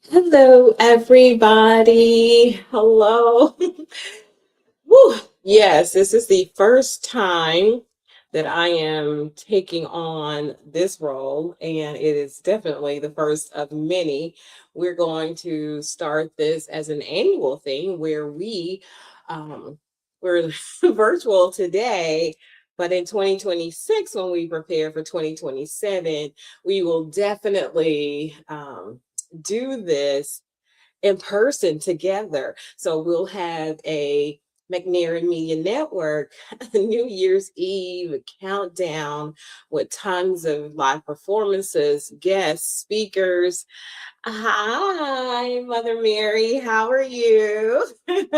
Hello, everybody. Hello. Woo. Yes, this is the first time that I am taking on this role, and it is definitely the first of many. We're going to start this as an annual thing where we're virtual today, but in 2026, when we prepare for 2027, we will definitely do this in person together. So we'll have a McNair Media Network New Year's Eve countdown with tons of live performances, guests, speakers. Hi, Mother Mary, how are you? And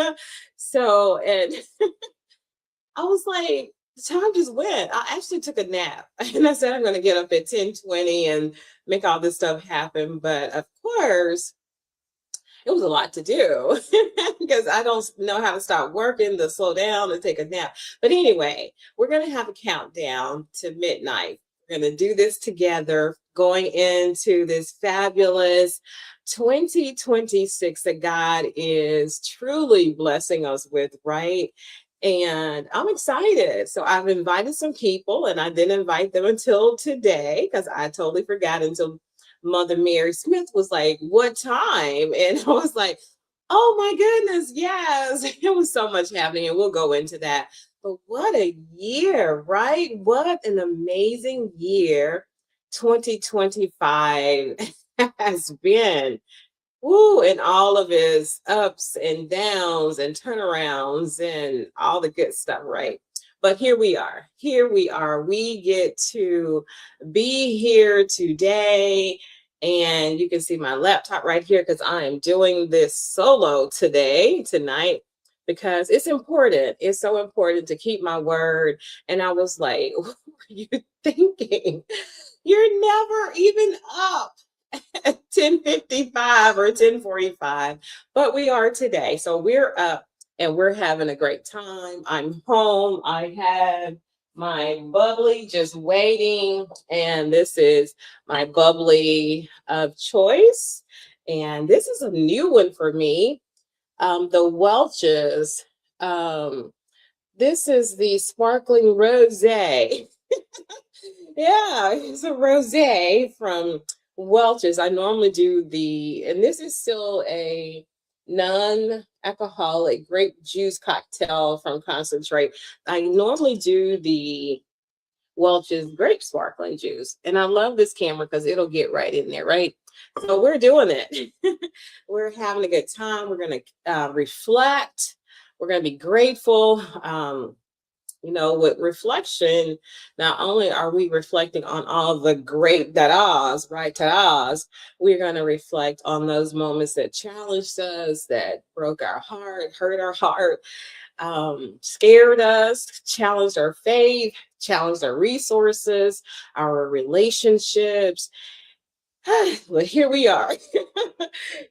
I was like, the time just went. I actually took a nap and I said, I'm going to get up at 10:20 and make all this stuff happen. But of course, it was a lot to do because I don't know how to stop working, to slow down, to take a nap. But anyway, we're going to have a countdown to midnight. We're going to do this together, going into this fabulous 2026 that God is truly blessing us with, right? And I'm excited. So I've invited some people, and I didn't invite them until today because I totally forgot until Mother Mary Smith was like, "What time?" And I was like, "Oh my goodness, yes." It was so much happening, and we'll go into that. But what a year, right? What an amazing year 2025 has been. Woo, and all of his ups and downs and turnarounds and all the good stuff, right? But here we are. Here we are. We get to be here today. And you can see my laptop right here because I am doing this solo tonight, because it's important. It's so important to keep my word. And I was like, what were you thinking? You're never even up at 10:55 or 10:45, but we are today. So we're up and we're having a great time. I'm home. I have my bubbly just waiting, and this is my bubbly of choice. And this is a new one for me. The Welch's. Um, this is the sparkling rosé. Yeah, it's a rosé from Welch's. I normally do and this is still a non-alcoholic grape juice cocktail from concentrate. I normally do the Welch's grape sparkling juice, and I love this camera because it'll get right in there, right? So we're doing it. We're having a good time. We're going to reflect. We're going to be grateful. With reflection, not only are we reflecting on all the great da-das, right? Ta-das, we're going to reflect on those moments that challenged us, that broke our heart, hurt our heart, scared us, challenged our faith, challenged our resources, our relationships. Well, here we are.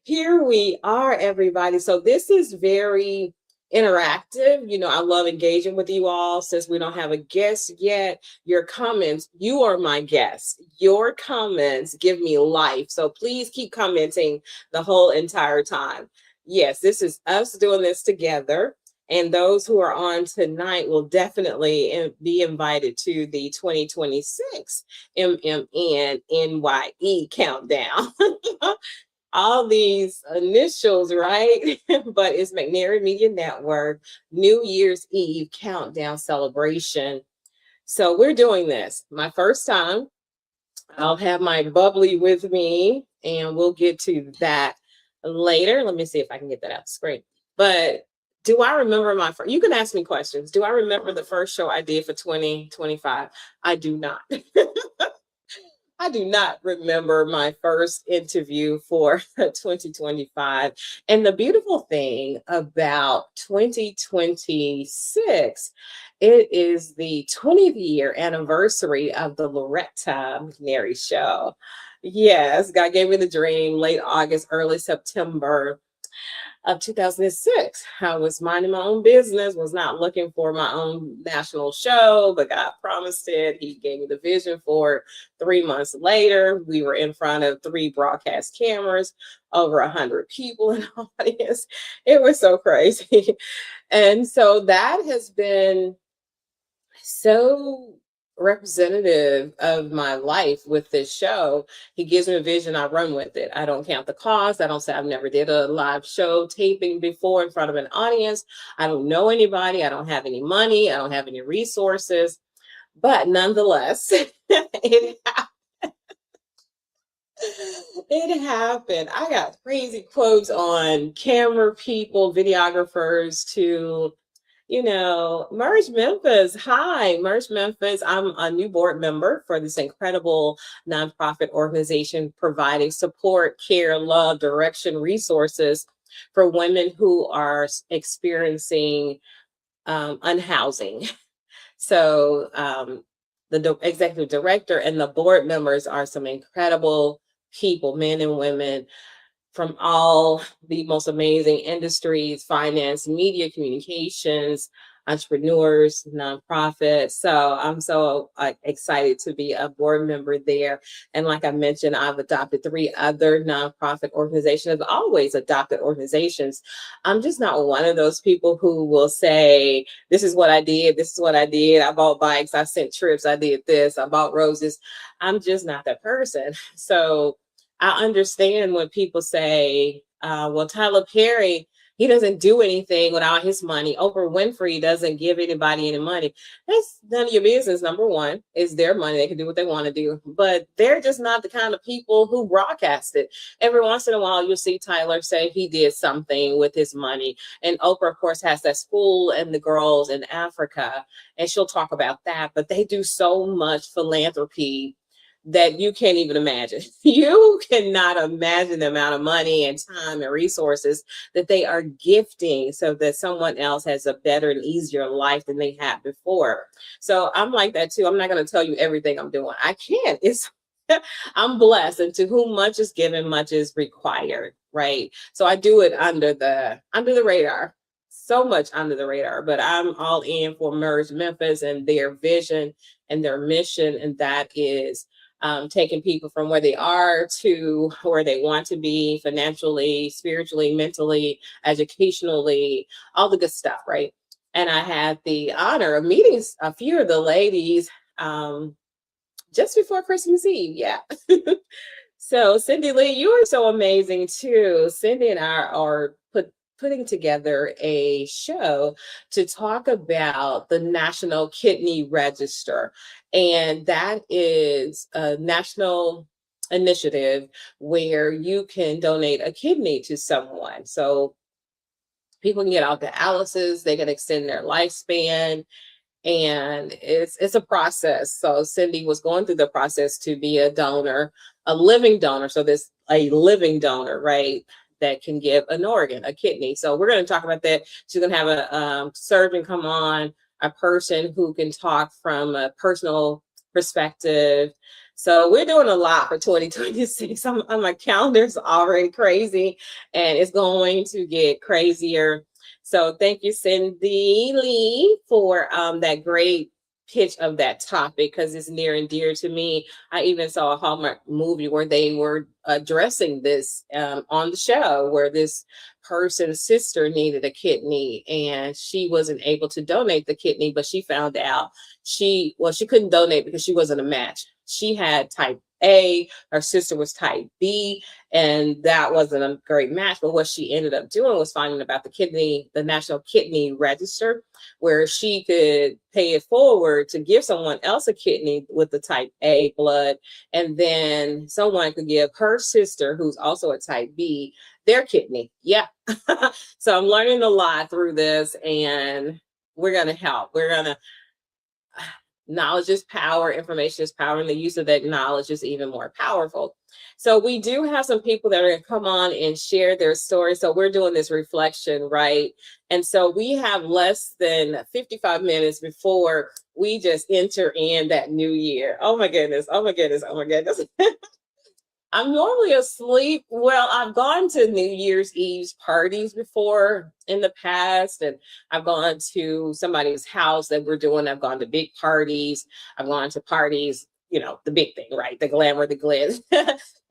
Here we are, everybody. So this is very interactive. I love engaging with you all. Since we don't have a guest yet, your comments, you are my guest. Your comments give me life. So please keep commenting the whole entire time. Yes, this is us doing this together. And those who are on tonight will definitely be invited to the 2026 MMN NYE countdown. All these initials, right? But it's McNair Media Network New Year's Eve countdown celebration. So we're doing this. My first time. I'll have my bubbly with me, and we'll get to that later. Let me see if I can get that out the screen. But do I remember you can ask me questions. Do I remember the first show I did for 2025? I do not. I do not remember my first interview for 2025. And the beautiful thing about 2026, it is the 20th year anniversary of the Loretta McNary Show. Yes, God gave me the dream late August, early September. of 2006. I was minding my own business, was not looking for my own national show, but God promised it. He gave me the vision for it. 3 months later, we were in front of 3 broadcast cameras, over 100 people in the audience. It was so crazy. And so that has been so representative of my life with this show. He gives me a vision, I run with it. I don't count the cost. I don't say I've never did a live show taping before in front of an audience. I don't know anybody. I don't have any money. I don't have any resources. But nonetheless, it it happened. I got crazy quotes on camera people, videographers, to Merge Memphis. Hi, Merge Memphis. I'm a new board member for this incredible nonprofit organization providing support, care, love, direction, resources for women who are experiencing unhousing. So the executive director and the board members are some incredible people, men and women from all the most amazing industries: finance, media, communications, entrepreneurs, nonprofits. So I'm so excited to be a board member there. And like I mentioned, I've adopted 3 other nonprofit organizations. I've always adopted organizations. I'm just not one of those people who will say, this is what I did, this is what I did. I bought bikes, I sent trips, I did this, I bought roses. I'm just not that person. So I understand when people say, well, Tyler Perry, he doesn't do anything without his money. Oprah Winfrey doesn't give anybody any money. That's none of your business. Number one, it's their money. They can do what they want to do, but they're just not the kind of people who broadcast it. Every once in a while, you'll see Tyler say he did something with his money. And Oprah, of course, has that school and the girls in Africa, and she'll talk about that, but they do so much philanthropy that you can't even imagine. You cannot imagine the amount of money and time and resources that they are gifting so that someone else has a better and easier life than they had before. So I'm like that too. I'm not going to tell you everything I'm doing. I can't. I'm blessed, and to whom much is given, much is required, right? So I do it under the radar. So much under the radar, but I'm all in for Merge Memphis and their vision and their mission, and that is taking people from where they are to where they want to be financially, spiritually, mentally, educationally, all the good stuff, right? And I had the honor of meeting a few of the ladies just before Christmas Eve. Yeah. So Cindy Lee, you are so amazing too. Cindy and I are putting together a show to talk about the National Kidney Register. And that is a national initiative where you can donate a kidney to someone. So people can get out dialysis, they can extend their lifespan, and it's a process. So Cindy was going through the process to be a donor, a living donor. So this a living donor, right, that can give an organ, a kidney. So we're going to talk about that. She's going to have a surgeon come on, a person who can talk from a personal perspective. So we're doing a lot for 2026. My calendar's already crazy, and it's going to get crazier. So thank you, Cindy Lee, for that great pitch of that topic, because it's near and dear to me. I even saw a Hallmark movie where they were addressing this on the show, where this person's sister needed a kidney and she wasn't able to donate the kidney, but she found out she couldn't donate because she wasn't a match. She had type A, her sister was type B, and that wasn't a great match. But what she ended up doing was finding about the National Kidney Register, where she could pay it forward to give someone else a kidney with the type A blood, and then someone could give her sister, who's also a type B, their kidney. Yeah. So I'm learning a lot through this, and we're going to help. Knowledge is power, information is power, and the use of that knowledge is even more powerful. So we do have some people that are going to come on and share their story. So we're doing this reflection, right? And so we have less than 55 minutes before we just enter in that new year. Oh my goodness. Oh my goodness. Oh my goodness. I'm normally asleep. Well, I've gone to New Year's Eve's parties before in the past, and I've gone to somebody's house that we're doing. I've gone to big parties. I've gone to parties, the big thing, right? The glamour, the glitz.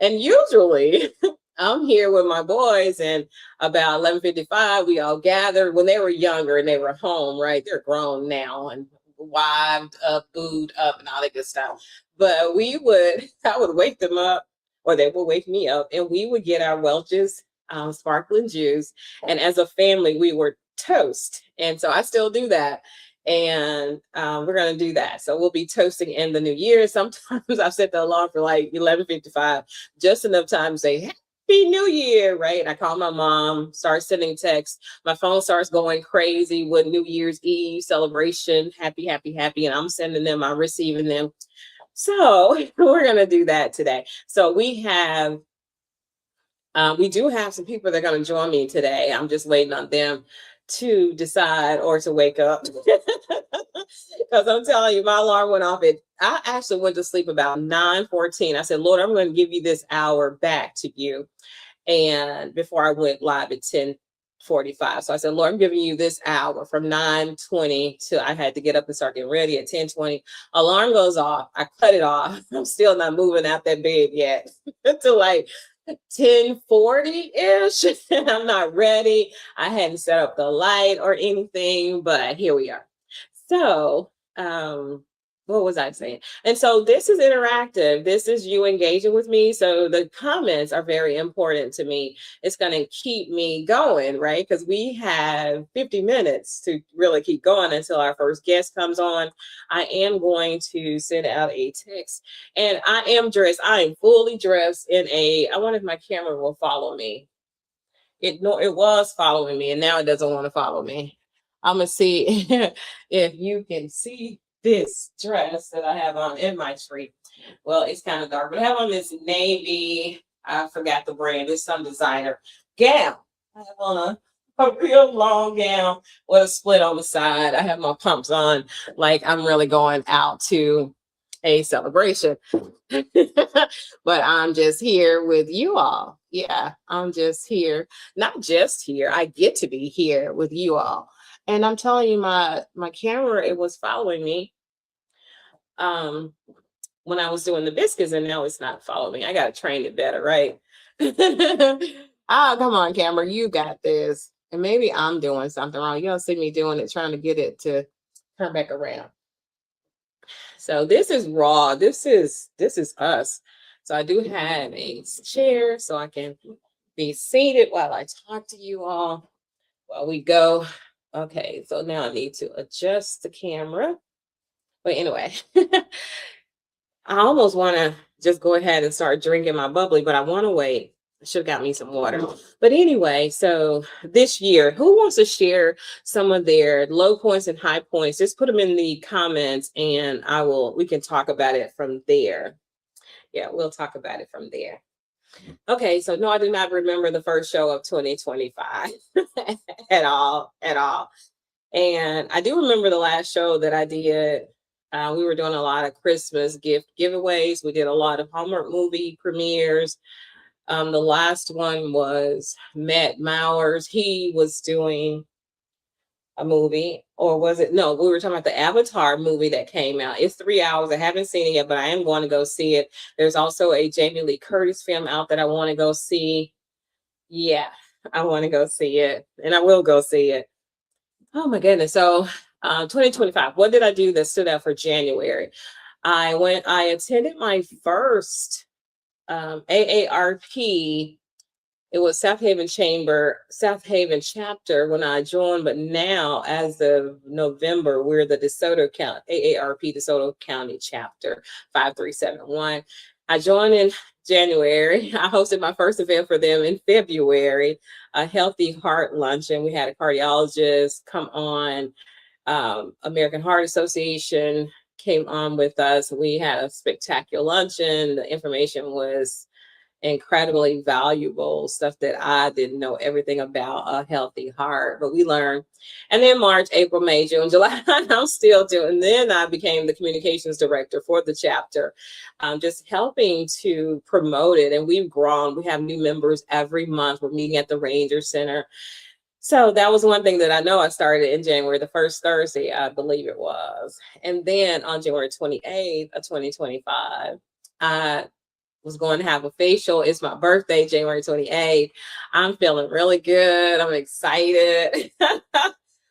And usually I'm here with my boys, and about 11:55, we all gathered when they were younger and they were home, right? They're grown now and wived up, booed up, and all that good stuff. But I would wake them up, or they would wake me up, and we would get our Welch's sparkling juice. And as a family, we were toast. And so I still do that. And we're going to do that. So we'll be toasting in the new year. Sometimes I've set the alarm for like 11:55, just enough time to say, Happy New Year, right? I call my mom, start sending texts. My phone starts going crazy with New Year's Eve celebration. Happy, happy, happy. And I'm sending them, I'm receiving them. So we're going to do that today. So we do have some people that are going to join me today. I'm just waiting on them to decide or to wake up. Because I'm telling you, my alarm went off I actually went to sleep about 9:14. I said, Lord, I'm going to give you this hour back to you. And before I went live at 10:45. So I said, Lord, I'm giving you this hour from 9:20 to I had to get up and start getting ready at 10:20. Alarm goes off. I cut it off. I'm still not moving out that bed yet until like 10:40-ish. I'm not ready. I hadn't set up the light or anything, but here we are. So, what was I saying? And so this is interactive. This is you engaging with me. So the comments are very important to me. It's going to keep me going, right? Because we have 50 minutes to really keep going until our first guest comes on. I am going to send out a text, and I am dressed. I am fully dressed I wonder if my camera will follow me. It was following me, and now it doesn't want to follow me. I'm gonna see if you can see this dress that I have on in my tree. Well, it's kind of dark, but I have on this navy, I forgot the brand, it's some designer gown. I have on a real long gown with a split on the side. I have my pumps on like I'm really going out to a celebration. But I'm just here with you all. Yeah, I'm just here. Not just here. I get to be here with you all. And I'm telling you, my camera, it was following me when I was doing the biscuits, and now it's not following me. I gotta train it better, right? Come on, camera, you got this. And maybe I'm doing something wrong. You don't see me doing it, trying to get it to turn back around. So this is raw. This is us. So I do have a chair so I can be seated while I talk to you all while we go. Okay, so now I need to adjust the camera. But anyway, I almost want to just go ahead and start drinking my bubbly, but I want to wait. I should have got me some water. But anyway, so this year, who wants to share some of their low points and high points? Just put them in the comments and we can talk about it from there. Yeah, we'll talk about it from there. Okay, so no, I do not remember the first show of 2025 at all. And I do remember the last show that I did. We were doing a lot of Christmas gift giveaways. We did a lot of Hallmark movie premieres. The last one was Matt Mowers. He was doing a movie, or was it? No, we were talking about the Avatar movie that came out. It's 3 hours. I haven't seen it yet, but I am going to go see it. There's also a Jamie Lee Curtis film out that I want to go see. Yeah, I want to go see it, and I will go see it. Oh my goodness. So 2025, what did I do that stood out for January? I attended my first AARP. It was South Haven chapter when I joined, but now as of November, we're the DeSoto County, AARP DeSoto County chapter 5371. I joined in January. I hosted my first event for them in February, a healthy heart luncheon. We had a cardiologist come on, American Heart Association came on with us. We had a spectacular luncheon. The information was incredibly valuable stuff that I didn't know everything about a healthy heart, but we learned. And then March, April, May, June, July, I'm still doing. Then I became the communications director for the chapter, just helping to promote it. And we've grown. We have new members every month. We're meeting at the Ranger Center. So that was one thing that I know I started in January, the first Thursday, I believe it was. And then on January 28th of 2025, I was going to have a facial. It's my birthday, January 28th. I'm feeling really good. I'm excited.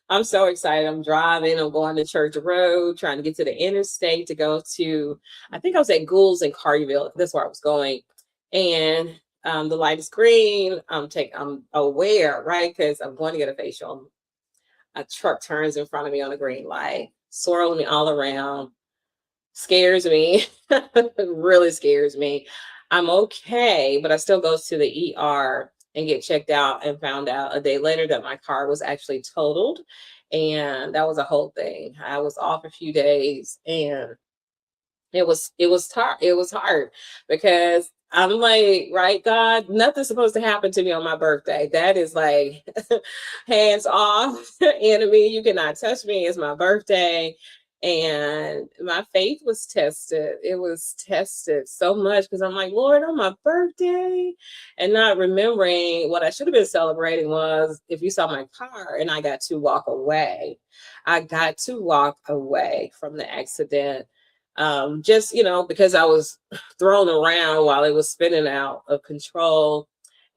I'm so excited. I'm driving. I'm going to Church Road, trying to get to the interstate to go to, I think I was at Gould's in Carterville. That's where I was going. And the light is green. I'm aware, right? Because I'm going to get a facial. A truck turns in front of me on a green light, swirling me all around. Scares me. Really scares me. I'm okay, but I still go to the ER and get checked out, and found out a day later that my car was actually totaled. And that was a whole thing. I was off a few days, and it was hard because I'm like, right, God, nothing's supposed to happen to me on my birthday. That is like hands off, enemy. You cannot touch me. It's my birthday. And my faith was tested. It was tested so much because I'm like, Lord, on my birthday, and not remembering what I should have been celebrating was, if you saw my car, and I got to walk away. I got to walk away from the accident, just because I was thrown around while it was spinning out of control.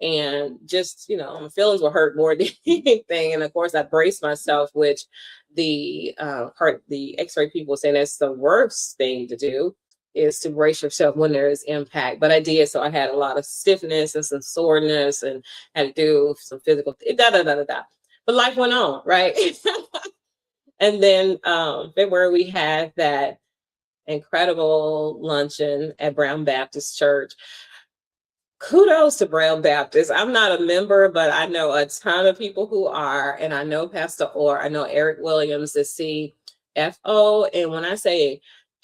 And just my feelings were hurt more than anything. And of course I braced myself, which the x-ray people saying that's the worst thing to do, is to brace yourself when there is impact. But I did. So I had a lot of stiffness and some soreness, and had to do some physical da da da da da. But life went on, right? And then February we had that incredible luncheon at Brown Baptist Church. Kudos to Brown Baptist. I'm not a member, but I know a ton of people who are, and I know Pastor Orr, I know Eric Williams, the CFO. And when I say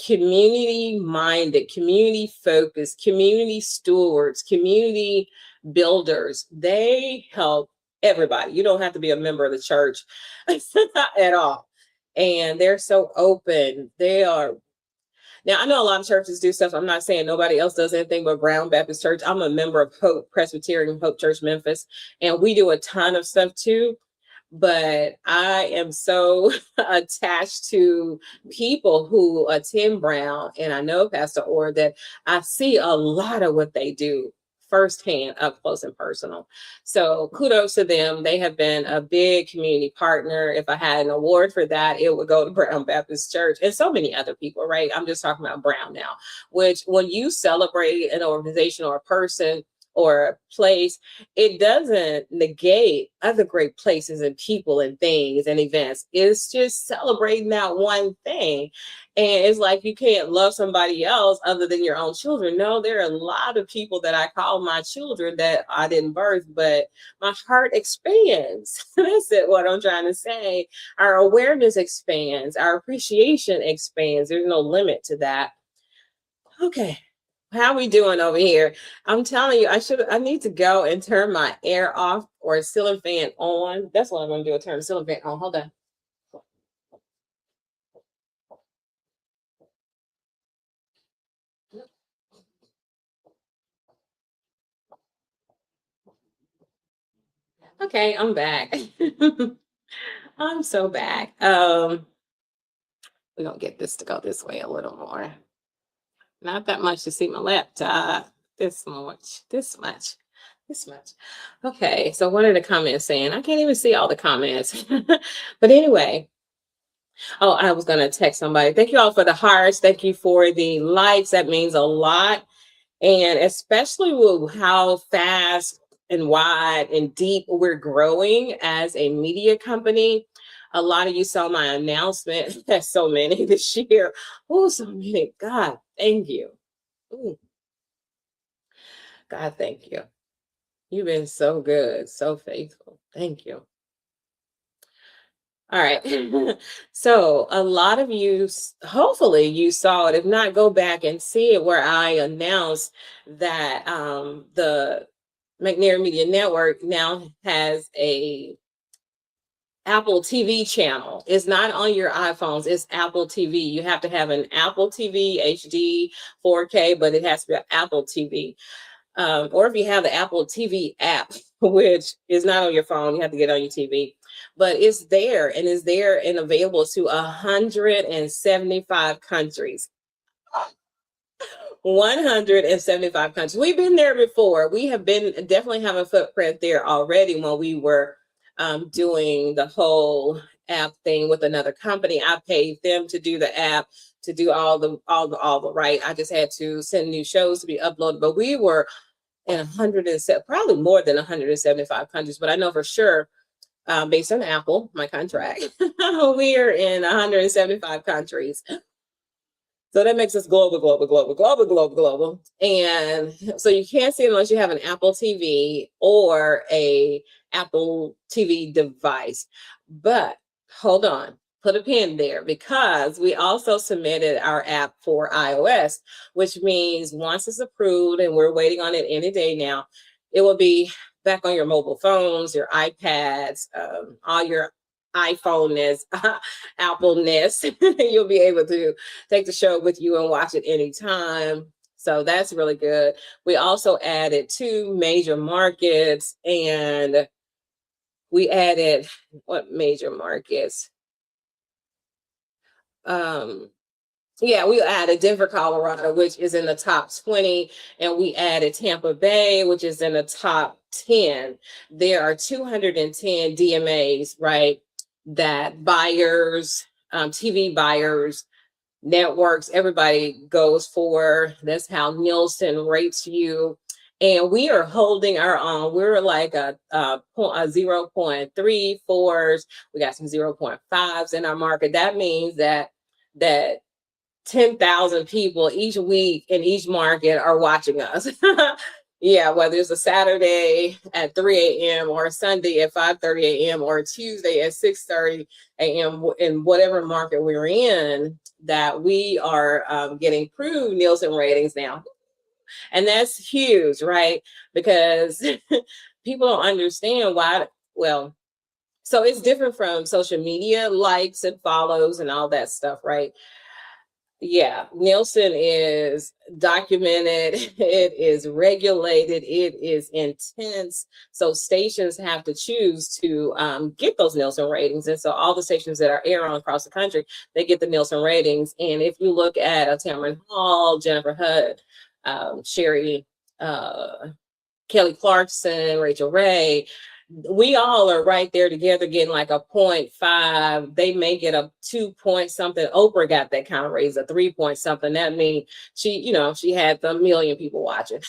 community minded, community focused, community stewards, community builders, they help everybody. You don't have to be a member of the church at all. And they're so open. They are. Now, I know a lot of churches do stuff. I'm not saying nobody else does anything, but Brown Baptist Church, I'm a member of Hope Presbyterian Hope Church Memphis, and we do a ton of stuff too. But I am so attached to people who attend Brown, and I know Pastor Orr, that I see a lot of what they do firsthand, up close and personal. So kudos to them. They have been a big community partner. If I had an award for that, it would go to Brown Baptist Church and so many other people, right? I'm just talking about Brown now, which when you celebrate an organization or a person or a place, it doesn't negate other great places and people and things and events. It's just celebrating that one thing. And it's like you can't love somebody else other than your own children. No, there are a lot of people that I call my children that I didn't birth, but my heart expands. That's it, what I'm trying to say. Our awareness expands, our appreciation expands. There's no limit to that. Okay. How we doing over here? I'm telling you, I need to go and turn my air off or ceiling fan on. That's what I'm gonna do, turn the ceiling fan on. Hold on. Okay, I'm back. I'm so back. We're gonna get this to go this way a little more. Not that much to see my laptop. This much, this much, this much. Okay, so what are the comments saying? I can't even see all the comments. But anyway, oh, I was gonna text somebody. Thank you all for the hearts. Thank you for the likes. That means a lot. And especially with how fast and wide and deep we're growing as a media company. A lot of you saw my announcement. There's so many this year. Oh, so many. God, thank you. Ooh, God, thank you. You've been so good, so faithful. Thank you. All right. So a lot of you, hopefully you saw it. If not, go back and see it where I announced that the McNair Media Network now has a Apple TV channel. It's not on your iPhones. It's Apple TV. You have to have an Apple TV HD 4K, but it has to be an Apple TV. Or if you have the Apple TV app, which is not on your phone, you have to get on your TV. But it's there and is there and available to 175 countries. 175 countries. We've been there before. We have been definitely have a footprint there already when we were doing the whole app thing with another company. I paid them to do the app, to do all the right. I just had to send new shows to be uploaded. But we were in 107, probably more than 175 countries. But I know for sure, based on Apple, my contract, we are in 175 countries. So that makes us global, global, global, global, global, global. And so you can't see it unless you have an Apple TV or a Apple TV device. But hold on, put a pin there because we also submitted our app for iOS, which means once it's approved, and we're waiting on it any day now, it will be back on your mobile phones, your iPads, all your iPhone-ness, Apple-ness. You'll be able to take the show with you and watch it anytime. So that's really good. We also added 2 major markets, and we added what major markets? Yeah, we added Denver, Colorado, which is in the top 20, and we added Tampa Bay, which is in the top 10. There are 210 DMAs, right? That buyers, TV buyers, networks, everybody goes for. That's how Nielsen rates you. And we are holding our own. We're like a 0.34s. We got some 0.5s in our market. That means that 10,000 people each week in each market are watching us. Yeah, whether it's a Saturday at 3 a.m. or a Sunday at 5:30 a.m. or a Tuesday at 6:30 a.m. in whatever market we're in, that we are getting true Nielsen ratings now. And that's huge, right? Because people don't understand why. Well, so it's different from social media likes and follows and all that stuff, right? Yeah, Nielsen is documented, it is regulated, it is intense. So stations have to choose to get those Nielsen ratings. And so all the stations that are airing across the country, they get the Nielsen ratings. And if you look at Tamron Hall, Jennifer Hudd, Sherry, Kelly Clarkson, Rachel Ray, we all are right there together getting like a 0.5. They may get a 2 point something. Oprah got that kind of raise, a 3 point something. That means she had the million people watching.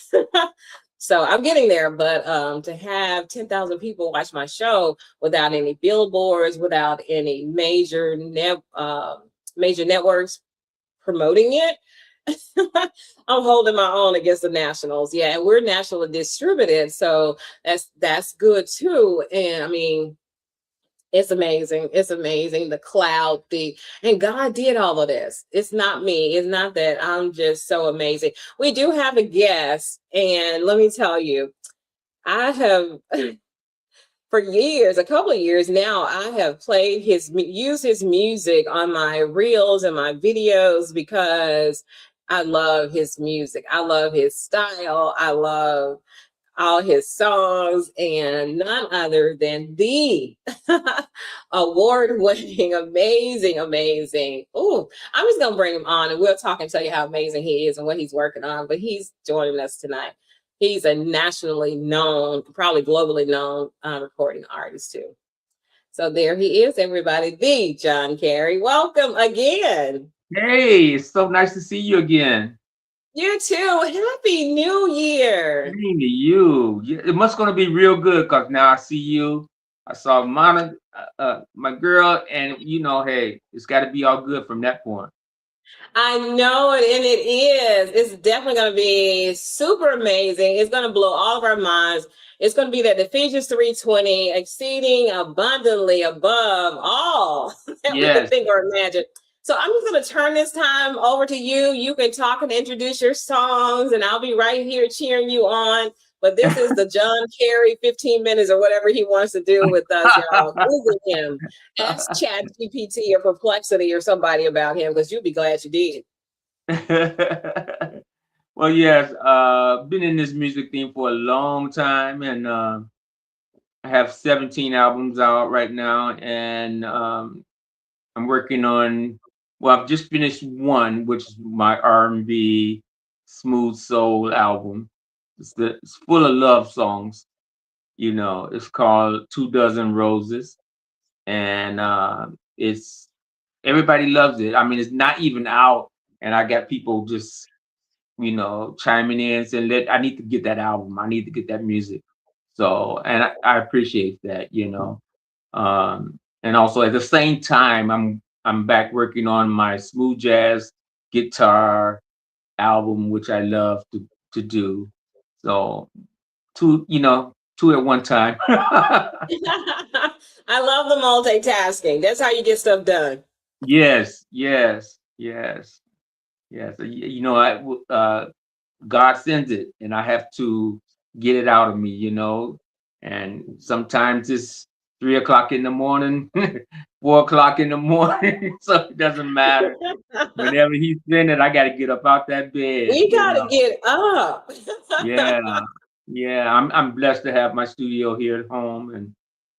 So I'm getting there, but to have 10,000 people watch my show without any billboards, without any major networks promoting it, I'm holding my own against the nationals. Yeah, and we're nationally distributed, so that's good too. And I mean, it's amazing. It's amazing. The cloud, and God did all of this. It's not me. It's not that I'm just so amazing. We do have a guest, and let me tell you, I have for years, a couple of years now, I have used his music on my reels and my videos because I love his music. I love his style. I love all his songs, and none other than the award-winning, amazing. Oh, I'm just gonna bring him on and we'll talk and tell you how amazing he is and what he's working on. But he's joining us tonight. He's a nationally known, probably globally known recording artist too. So there he is, everybody, the John Carey. Welcome again. Hey, it's so nice to see you again. You too. Happy New Year. Same to you. It must gonna be real good because now I see you. I saw Mona, my girl, and hey, it's got to be all good from that point. I know it, and it is. It's definitely going to be super amazing. It's going to blow all of our minds. It's going to be that Ephesians 3:20, exceeding abundantly above all that we could Yes. think or imagine. So I'm just going to turn this time over to you. You can talk and introduce your songs, and I'll be right here cheering you on. But this is the John Kerry 15 minutes or whatever he wants to do with us, y'all. Google him. Ask Chat GPT or Perplexity or somebody about him because you'll be glad you did. Well, yes, been in this music thing for a long time, and I have 17 albums out right now, and I'm working on. Well, I've just finished one, which is my R&B smooth soul album. It's full of love songs. You know, it's called Two Dozen Roses, and it's everybody loves it. I mean, it's not even out, and I got people just chiming in saying, "Let I need to get that album. I need to get that music." So, and I appreciate that, and also at the same time, I'm back working on my smooth jazz guitar album, which I love to do. So, two at one time. I love the multitasking. That's how you get stuff done. Yes, yes, yes, yes. God sends it, and I have to get it out of me, And sometimes it's 3 o'clock in the morning, 4 o'clock in the morning, so it doesn't matter. Whenever he's sending it, I got to get up out that bed, We got to get up. Yeah, yeah. I'm blessed to have my studio here at home, and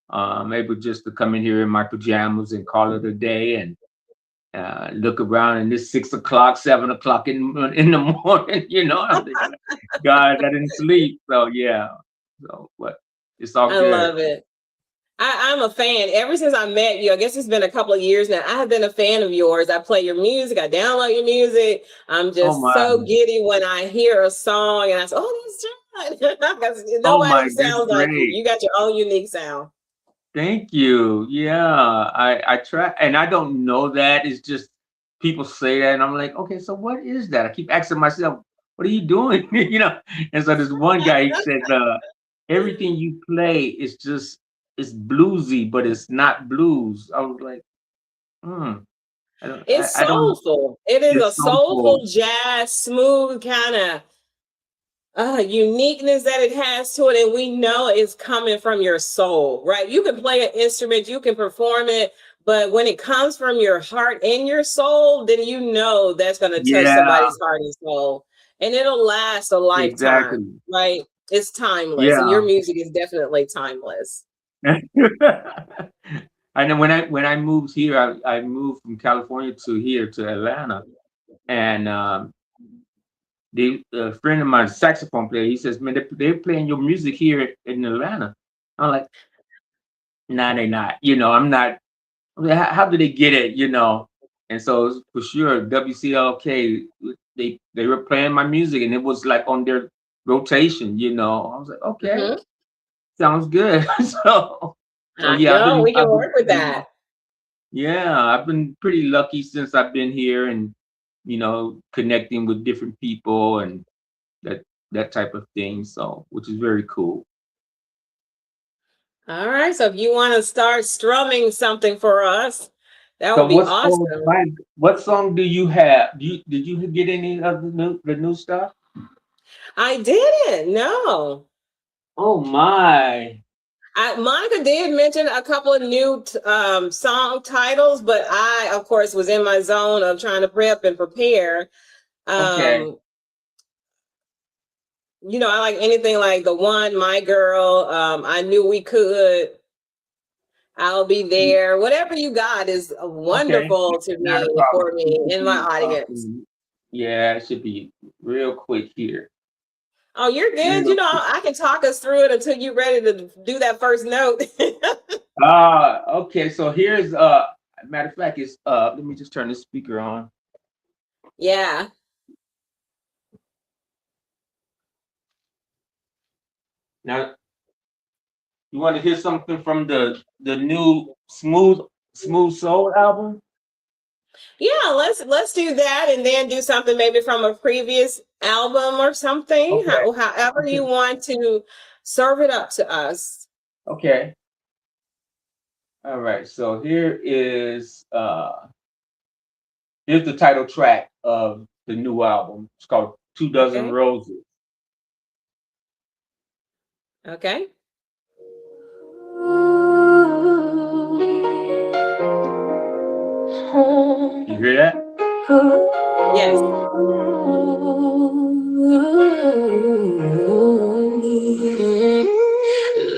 I'm able just to come in here in my pajamas and call it a day, and look around, and it's 6 o'clock, 7 o'clock in the morning. I'm thinking, God, I didn't sleep. So yeah. So but it's all I good. love it. I'm a fan. Ever since I met you, I guess it's been a couple of years now. I have been a fan of yours. I play your music, I download your music. I'm Oh just my, so giddy when I hear a song and I say, "Oh, that's John." 'Cause oh my, nobody that's sounds like you. great. You got your own unique sound. Thank you. Yeah, I try, and I don't know that. It's just people say that, and I'm like, okay, so what is that? I keep asking myself, what are you doing? And so this one guy, he said, everything you play is just it's bluesy, but it's not blues. I was like, hmm, It's I don't. soulful. It is a It's soulful. soulful jazz, smooth kind of uniqueness that it has to it, and we know it's coming from your soul, right? You can play an instrument, you can perform it, but when it comes from your heart and your soul, then you know that's going to touch Yeah, somebody's heart and soul, and it'll last a lifetime, exactly. right? It's timeless, and your Yeah. music is definitely timeless. I know when I moved here, I moved from California to here to Atlanta, and a friend of mine, saxophone player, he says, "Man, they're playing your music here in Atlanta." I'm like, "Nah, they not." I'm not. I mean, how do they get it? And so for sure, WCLK, they were playing my music, and it was like on their rotation. I was like, okay, Hmm. sounds good. So I yeah, know we can work with that. yeah, I've been pretty lucky since I've been here, and connecting with different people and that that type of thing. So, which is very cool. All right, so if you want to start strumming something for us, that would So, be awesome. what song do you have? Did you get any of the new stuff? I didn't. No. Oh my. Monica did mention a couple of new song titles, but I, of course, was in my zone of trying to prep and prepare. Okay. Um, I like anything like the one, My Girl, I Knew We Could, I'll Be There. Whatever you got is Okay. wonderful to Not a me, problem. for me, in my audience. Yeah, it should be real quick here. Oh, you're good. Real quick. I can talk us through it until you're ready to do that first note. Okay. So here's matter of fact, it's let me just turn this speaker on. Yeah. Now, you want to hear something from the new Smooth Soul album? Yeah, let's do that, and then do something maybe from a previous album or something. Okay. However Okay. you want to serve it up to us. Okay. All right. So here's the title track of the new album. It's called Two Dozen Okay. Roses. Okay. You hear that? Yes.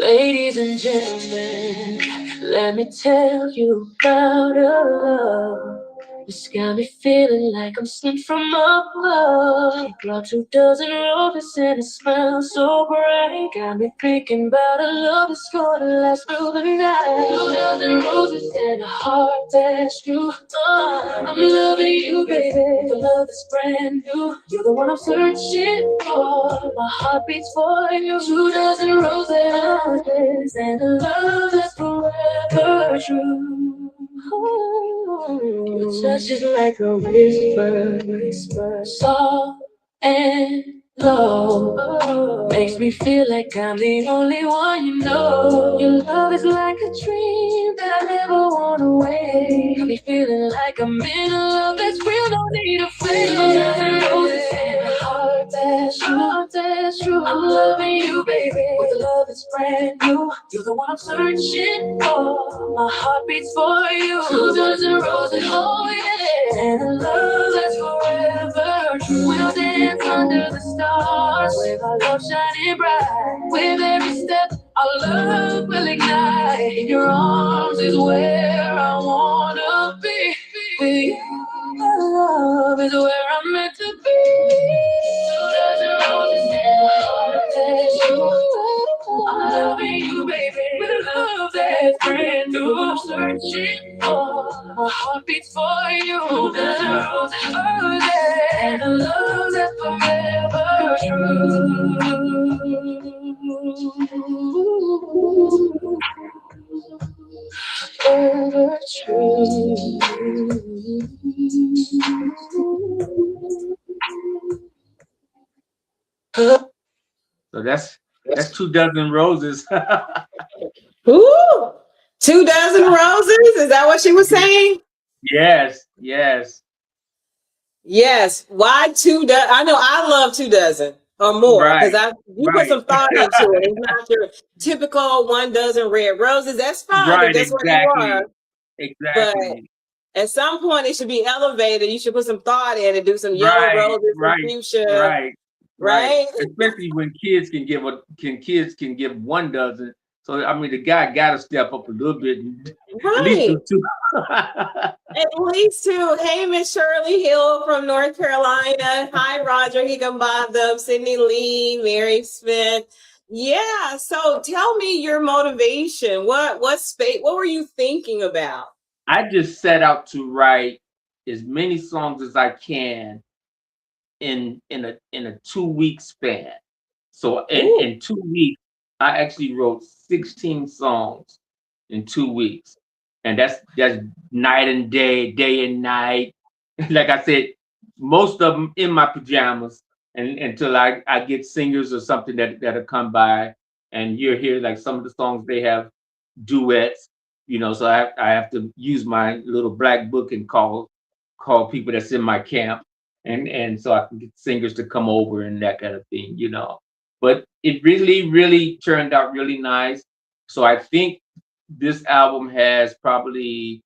Ladies and gentlemen, let me tell you about a love. It's got me feeling like I'm sent from above. She brought 2 dozen roses and it smells so bright. Got me thinking about a love that's gonna last through the night. 2 dozen roses and a heart that's true. I'm loving you, baby. The love is brand new. You're the one I'm searching for. My heart beats for you. 2 dozen roses and a love that's forever true. Your touch is like a whisper, soft and low. Makes me feel like I'm the only one you know. Your love is like a dream that I never want away. Got me feeling like I'm in a love that's real, no need to fake. Roses and a heart that's true. I'm loving you, baby, with a love that's brand new. You're the one I'm searching for. My heart beats for you. 2 dozen roses, oh yeah, and a love that's forever true. We'll dance under the stars with our love shining bright. With every step, our love will ignite. In your arms is where I wanna be. With you, my love is where I'm meant to be. 2 dozen roses and a heart that's true. I'm loving you, baby, with a love that's brand new. I'm searching for, my heart beats for you. 2 dozen roses, oh yeah, and a love that's forever true. Forever true. So that's 2 dozen roses. Ooh, 2 dozen roses. Is that what she was saying? Yes, yes. Yes. Why 2 dozen? I know I love 2 dozen or more because Right, you put right. some thought into it. It's not your typical 1 dozen red roses. That's fine if Right, that's what you are. exactly. But Exactly. at some point, it should be elevated. You should put some thought in and do some yellow Right, roses and right, fuchsia, right, right. right? Especially when kids can give 1 dozen. So I mean, the guy got to step up a little bit and at least Right. do 2. At least two. Hey, Miss Shirley Hill from North Carolina. Hi, Roger Higginbotham, Sydney Lee, Mary Smith. Yeah. So tell me your motivation. What space? What were you thinking about? I just set out to write as many songs as I can in a 2 week span. So Ooh, in 2 weeks, I actually wrote 16 songs in 2 weeks, and that's night and day and night. Like I said, most of them in my pajamas, and until I get singers or something that'll come by, and you'll hear like some of the songs they have duets, so I have to use my little black book and call people that's in my camp, and so I can get singers to come over and that kind of thing. But it really turned out really nice. So I think this album has probably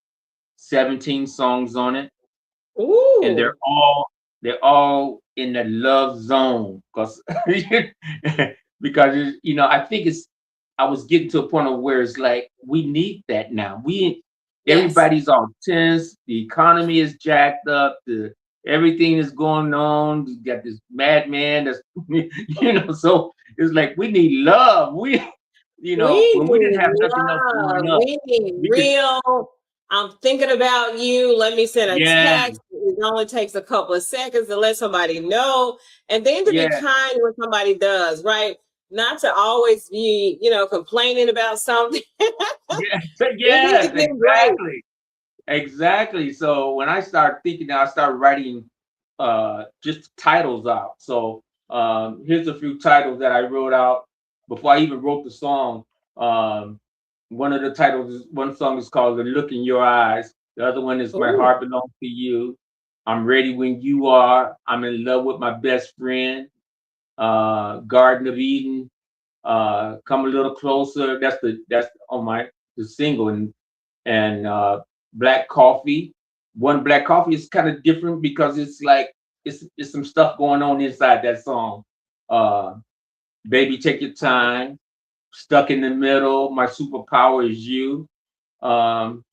17 songs on it, and ooh, they're all in the love zone because I think I was getting to a point of where it's like we need that now. yes. Everybody's all tense, the economy is jacked up, everything is going on. You got this madman that's so it's like we need love. We When we didn't need have nothing else love. going up, We need we could. real. I'm thinking about you. Let me send a Yeah, text. It only takes a couple of seconds to let somebody know. And then to be yeah, kind when somebody does, right? Not to always be, complaining about something. yeah, We need to yes, give grace. exactly. Exactly. So when I started thinking, I started writing just titles out. So here's a few titles that I wrote out before I even wrote the song. Um, one of the titles is one song is called "The Look in Your Eyes." The other one is "My Ooh. Heart Belongs to You." I'm ready when you are. I'm in love with my best friend. Garden of Eden. Come a little closer. That's on my the single and Black Coffee. One Black Coffee is kind of different because it's like it's some stuff going on inside that song. Uh, Baby, take your time. Stuck in the middle. My superpower is you. Um,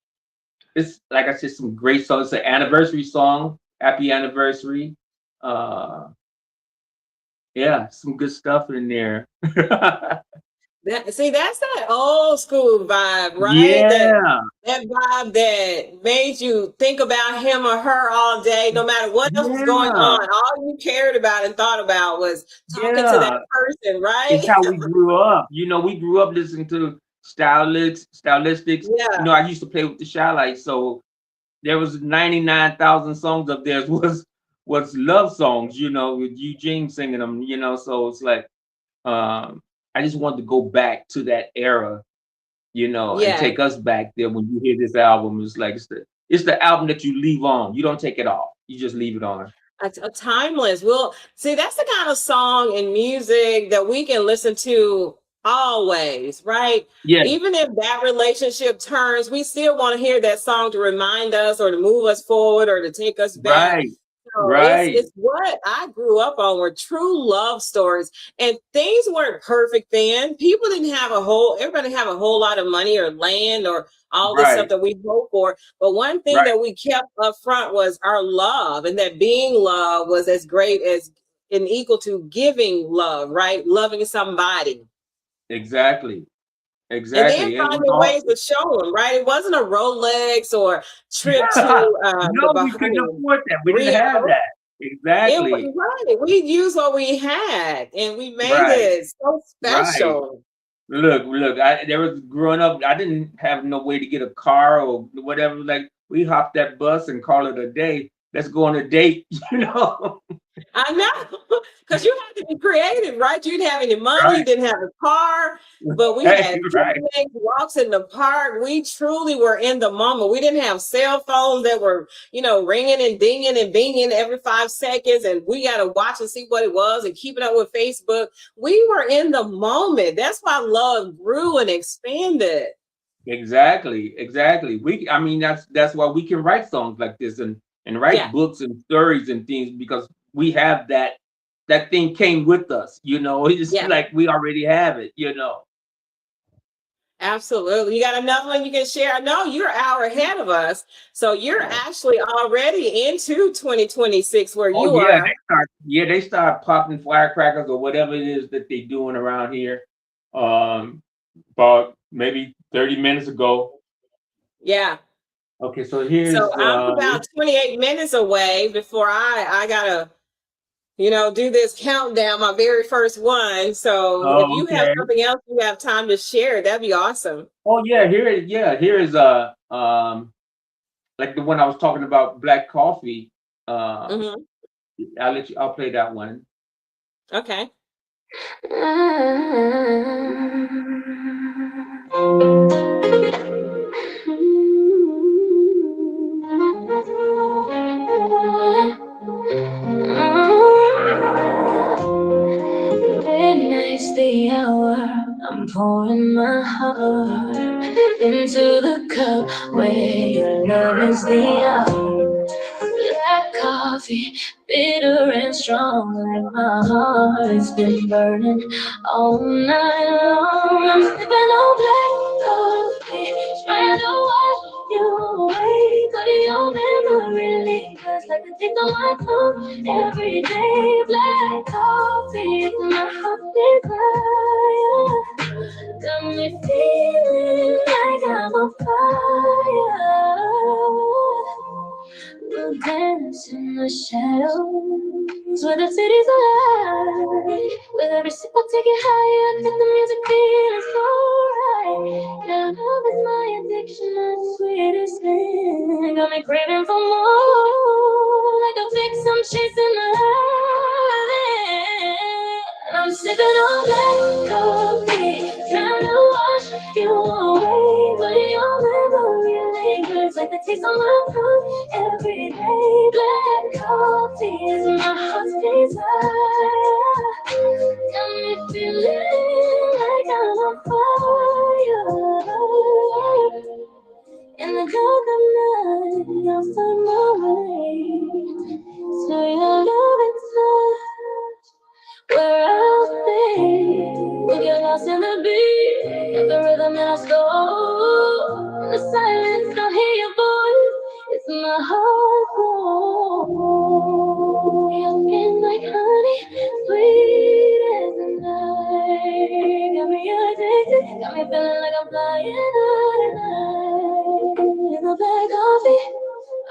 it's like I said, some great songs. It's an anniversary song. Happy anniversary. Uh, yeah, some good stuff in there. See, that's that old school vibe, right? Yeah, That vibe that made you think about him or her all day, no matter what else was going yeah, on. All you cared about and thought about was talking to that yeah. person, It's right? how we grew up. We grew up listening to stylistics. Yeah, I used to play with the Shylights, so there was 99,000 songs up there was love songs, with Eugene singing them, so it's like I just wanted to go back to that era, and yeah. take us back there when you hear this album. It's like it's the album that you leave on. You don't take it off. You just leave it on. A timeless. Well, see, that's the kind of song and music that we can listen to always, right? Yeah, Even if that relationship turns, we still want to hear that song to remind us or to move us forward or to take us back. right, So right, it's what I grew up on were true love stories. And things weren't perfect then. People didn't have everybody didn't have a whole lot of money or land or all this stuff right, that we hope for. But one thing right. that we kept up front was our love, and that being love was as great as and equal to giving love, right? Loving somebody. Exactly. And then Exactly. It was finding all ways to show them, right? It wasn't a Rolex or trip to the no, we couldn't afford that. We didn't Rio. have that. It Exactly. was right. We used what we had and we made Right. it so Right. special. Look, there was growing up, I didn't have no way to get a car or whatever. Like we hopped that bus and call it a day. Let's go on a date, you know. I know, because you had to be creative, right? You didn't have any money, you Right. didn't have a car, but we Hey, had right. picnics, walks in the park. We truly were in the moment. We didn't have cell phones that were, ringing and dinging and binging every 5 seconds, and we got to watch and see what it was and keep it up with Facebook. We were in the moment. That's why love grew and expanded. Exactly, exactly. I mean, that's why we can write songs like this and write Yeah, books and stories and things because we have that thing came with us. It's yeah. like we already have it. Absolutely. You got another one you can share? I know you're an hour ahead of us. So you're actually already into 2026 where Oh you yeah, are. they start popping firecrackers or whatever it is that they're doing around here. Um, about maybe 30 minutes ago. Yeah. Okay, so So here's I'm about 28 minutes away before I gotta, do this countdown, my very first one. So if oh you have okay. something else you have time to share, that'd be awesome. Oh here is like the one I was talking about, Black Coffee. Uh, Hmm. I'll play that one. Okay. Midnight's the hour, I'm pouring my heart into the cup where your love is the hour. Black coffee, bitter and strong, like my heart has been burning all night long. I'm sipping on black coffee, trying to wash you away, but your memory lingers like the taste on my tongue every day. Black coffee, my heart desire, got me feeling like I'm on fire. We'll dance in the shadows. where the city's alive. With every sip I take it higher, get the music feeling so right. Now love is my addiction, my sweetest thing. Got me craving for more, like a fix I'm chasing the high. I'm sipping on black coffee, trying to wash you away, but your memory lingers like the taste on my tongue every day. Black coffee is my heart's desire. Got me feeling like I'm on fire. In the dark of night, I'll find my way to your love and touch. Where I'll stay, we get lost in the beat, of the rhythm in our soul. In the silence, I'll hear your voice. It's my heart glow. Your skin like honey, sweet as the night. Got me addicted, got me feeling like I'm flying out at night. In the black coffee,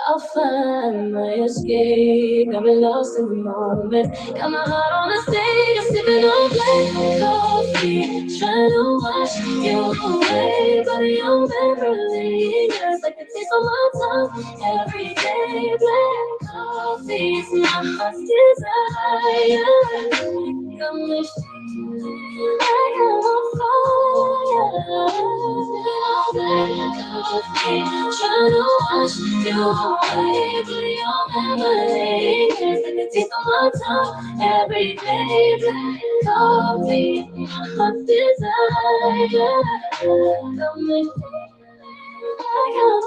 I'll find my escape. Got me lost in the moment. Got my heart on the stage. I'm sipping on black coffee, trying to wash you away. But your memory lingers like the taste on my tongue every day. Black coffee is my heart's desire. Got me feeling like I'm on fire. Black coffee, trying to wash you away, but your memory is like the taste on my tongue every day. Black coffee, my heart's desire. Got me feeling like I'm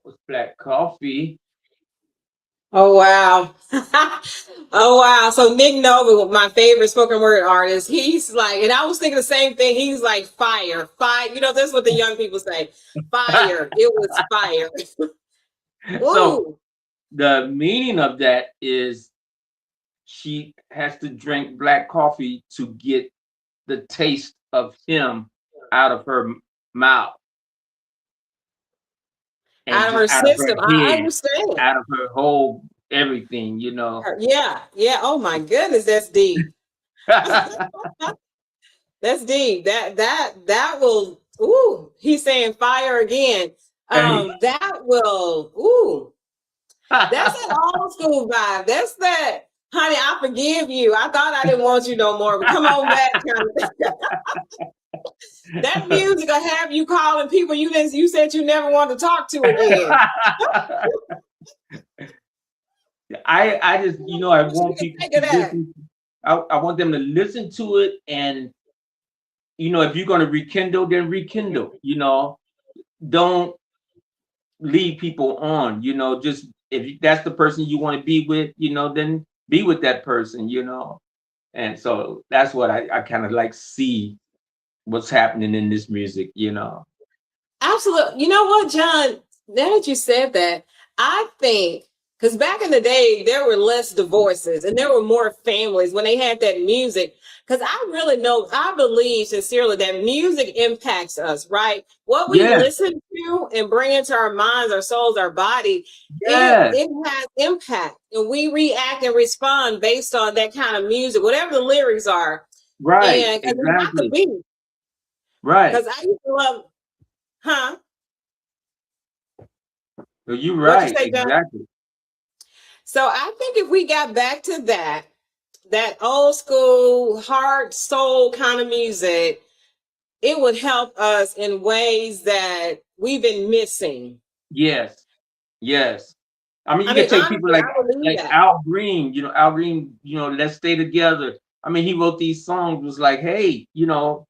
Was Black Coffee. Oh wow. Oh wow. So Nick Nova, my favorite spoken word artist, he's like, and I was thinking the same thing. He's like fire. You know, that's what the young people say. Fire. It was fire. So the meaning of that is she has to drink black coffee to get the taste of him out of her mouth. And out of her system. I understand. out of her whole everything, you know. Yeah. Oh my goodness, that's deep. That's deep. That will. Ooh, he's saying fire again. That will. Ooh, that's an old school vibe. That's that. Honey, I forgive you. I thought I didn't want you no more, but come on back. That music will have you calling people you said you never wanted to talk to again. I just, you know, I want people to listen. I want them to listen to it, and you know, if you're going to rekindle, then rekindle. You know, don't lead people on. You know, just if that's the person you want to be with, you know, then be with that person. You know, and so that's what I kind of like see what's happening in this music. You know, absolutely. You know what, John? Now that you said that, I think. Because back in the day, there were less divorces and there were more families when they had that music. Because I believe sincerely that music impacts us, right? What we listen to and bring into our minds, our souls, our body, it has impact. And we react and respond based on that kind of music, whatever the lyrics are. Right. And exactly. It's not the beat. Right. Because I used to love, Well, you're right. You say, exactly. So I think if we got back to that old school, heart, soul kind of music, it would help us in ways that we've been missing. Yes. I mean, you can take people like Al Green, you know, Let's Stay Together. I mean, he wrote these songs, was like, hey, you know,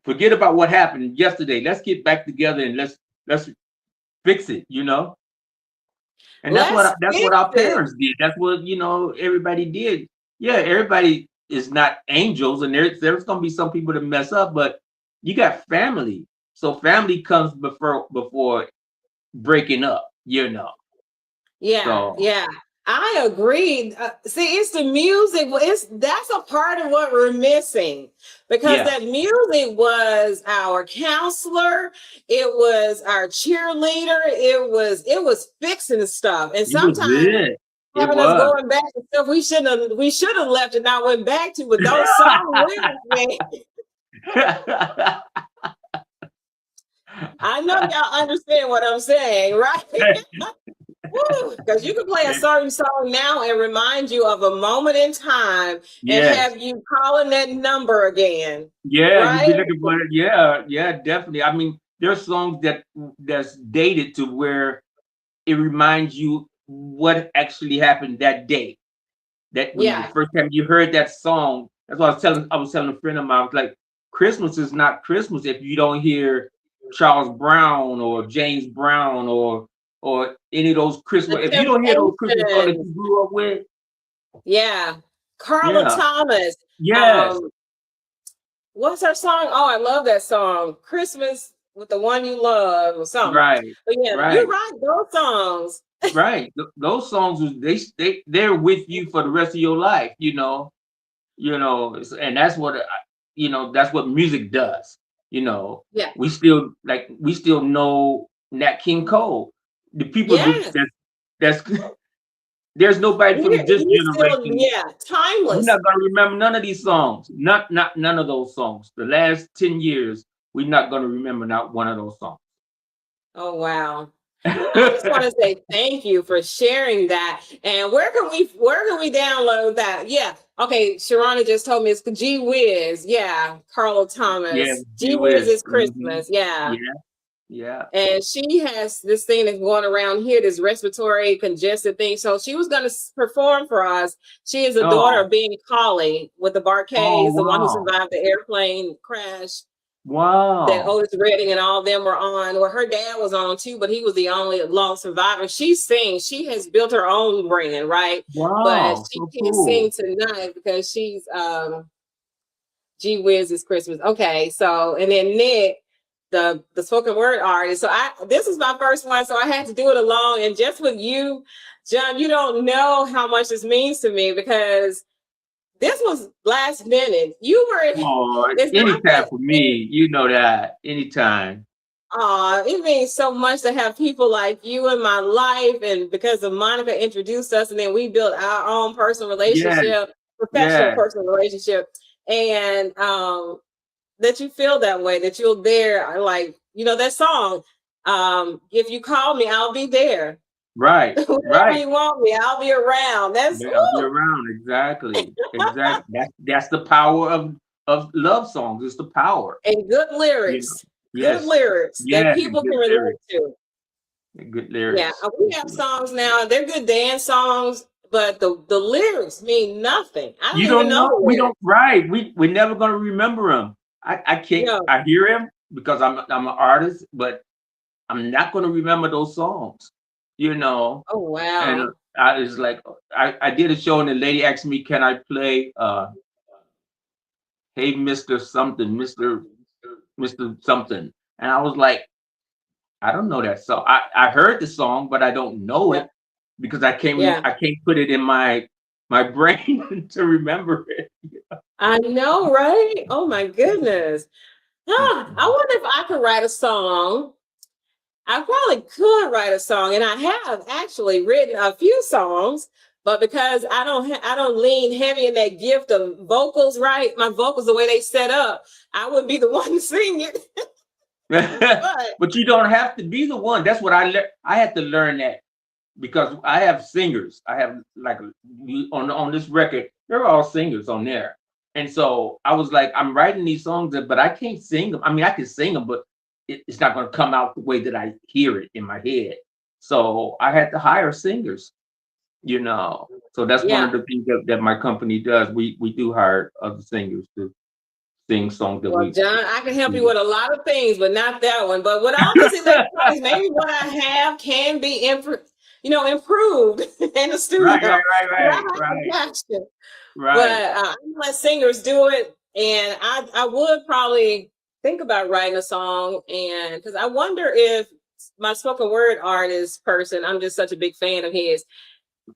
forget about what happened yesterday. Let's get back together and let's fix it, you know? And that's what our parents did. That's what, you know, everybody did. Yeah, everybody is not angels, and there's going to be some people that mess up, but you got family. So family comes before breaking up, you know. Yeah, So yeah. I agree. See, it's the music. That's a part of what we're missing because yeah, that music was our counselor. It was our cheerleader. It was fixing stuff. And it was sometimes good. It having us was. going back to stuff we should have left and not went back to. But those songs lyrics, man, I know y'all understand what I'm saying, right? Because you can play a certain song now and remind you of a moment in time and Yes. have you calling that number again, Yeah, you'd right? be looking for it. Yeah, yeah, definitely. I mean, there's songs that's dated to where it reminds you what actually happened that day. That when the Yeah, first time you heard that song, that's what I was telling a friend of mine, I was like, Christmas is not Christmas if you don't hear Charles Brown or James Brown or any of those the Christmas. If you don't hear those Christmas songs that Temptations. you grew up with, Yeah, Carla yeah, Thomas. yes, Um, what's her song? Oh, I love that song, Christmas with the One You Love or something. right, But yeah, you're right. right. Those songs. Right. Those songs they're with you for the rest of your life, and that's what that's what music does. You know, Yeah. we still know Nat King Cole. The people Yes. that's there's nobody from this He's still, generation. yeah, We're timeless. not gonna remember none of these songs. Not none of those songs. The last 10 years, we're not gonna remember not one of those songs. Oh, wow. I just want to say thank you for sharing that. And where can we download that? Yeah. Okay. Sharana just told me it's G Wiz. Yeah. Carla Yeah, Thomas. G gee Wiz whiz. is Christmas. Yeah. Yeah, yeah. And she has this thing that's going around here, this respiratory congested thing. So she was going to perform for us. She is a daughter Oh, of Beanie Colley with the oh Barkays, the one who wow. survived the airplane crash that Wow. Otis Redding and all of them were on. Well, her dad was on too, but he was the only lone survivor. She sings. She has built her own brand, right? But Wow. she So can't sing cool. tonight because she's Gee Whiz is Christmas. Okay, so and then Nick, the spoken word artist. So this is my first one, so I had to do it alone. And just with you, John, you don't know how much this means to me because this was last minute. You were. Oh, It's not anytime that. for me, you know that. Anytime. It means so much to have people like you in my life. And because of Monica introduced us, and then we built our own personal Yes, relationship, professional yes. personal relationship. And that you feel that way, that you're there. Like, that song. If you call me, I'll be there. Right, Whenever right. you want me, I'll be around. That's Yeah, I'll be ooh. around. Exactly. Exactly. That's the power of love songs. It's the power. And good You know. lyrics. Good Yes. lyrics that Yes, and people can good relate lyrics. to. And good Yeah, lyrics. we have songs now. They're good dance songs, but the lyrics mean nothing. I don't You even don't know know. the We don't. lyrics. Right. We're never gonna remember him. I can't. No. I hear him because I'm an artist, but I'm not gonna remember those songs. You know. Oh And wow. I was like, I did a show and the lady asked me, can I play Hey Mr. Something, Mr. Something? And I was like, I don't know that song. I heard the song, but I don't know Yeah. it because Yeah. I can't put it in my brain to remember it. I know, right? Oh my goodness. I wonder if I could write a song. I probably could write a song, and I have actually written a few songs, but because I don't lean heavy in that gift of vocals, right? My vocals, the way they set up, I would be the one to sing it. But But you don't have to be the one. That's what I learned. I had to learn that because I have singers. I have like on this record, they're all singers on there. And so I was like, I'm writing these songs, but I can't sing them. I mean, I can sing them, but it's not going to come out the way that I hear it in my head. So I had to hire singers. So that's one of yeah, the things that my company does. We do hire other singers to sing songs that well, we. John, I can help you with a lot of things, but not that one. But with all this electronics, maybe what I have can be improved in the Right, studio. right, right, But I right, have the right, passion. But right. I'm gonna let singers do it, and I would probably think about writing a song, and because I wonder if my spoken word artist person, I'm just such a big fan of his.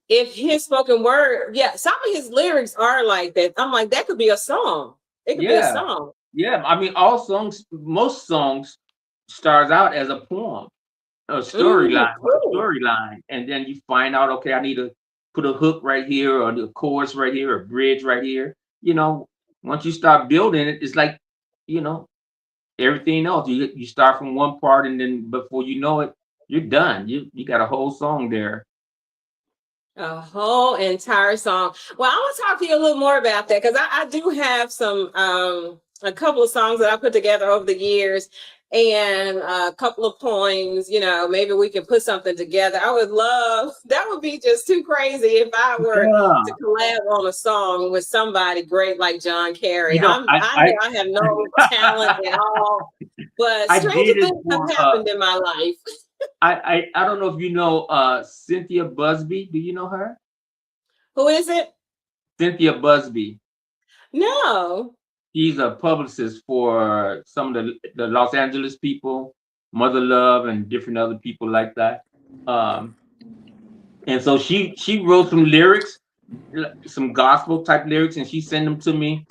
If his spoken word, yeah, some of his lyrics are like that. I'm like, that could be a song. It could be a Yeah, song. yeah. I mean, most songs starts out as a poem, a Cool. storyline, and then you find out, okay, I need to put a hook right here, or the chorus right here, or bridge right here. You know, once you start building it, it's like, you know, everything else. You start from one part, and then before you know it, you're done. You got a whole song there. A whole entire song. Well, I want to talk to you a little more about that because I do have some a couple of songs that I put together over the years and a couple of poems. You know, maybe we can put something together. I would love that would be just too crazy if I were to Yeah. collab on a song with somebody great like John Kerry. You know, I have no talent at all, but I stranger did it things have for happened in my life. I don't know if you know Cynthia Busby. Do you know her? Who is it? Cynthia Busby. No. She's a publicist for some of the Los Angeles people, Mother Love, and different other people like that. Um, and so she wrote some lyrics, some gospel type lyrics, and she sent them to me.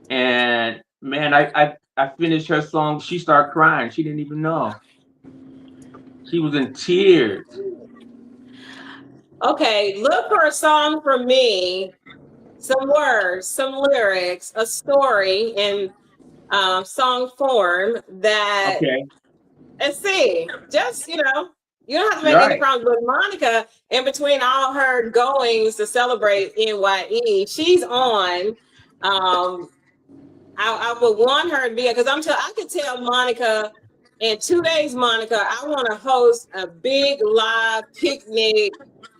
And man, I finished her song. She started crying. She didn't even know. She was in tears. Okay, look for a song from me, some words, some lyrics, a story in song form that, Okay, and see, just, you don't have to make any right, problems with Monica in between all her goings to celebrate NYE. She's on. Um, I would want her to be because I could tell Monica in 2 days, Monica, I want to host a big live picnic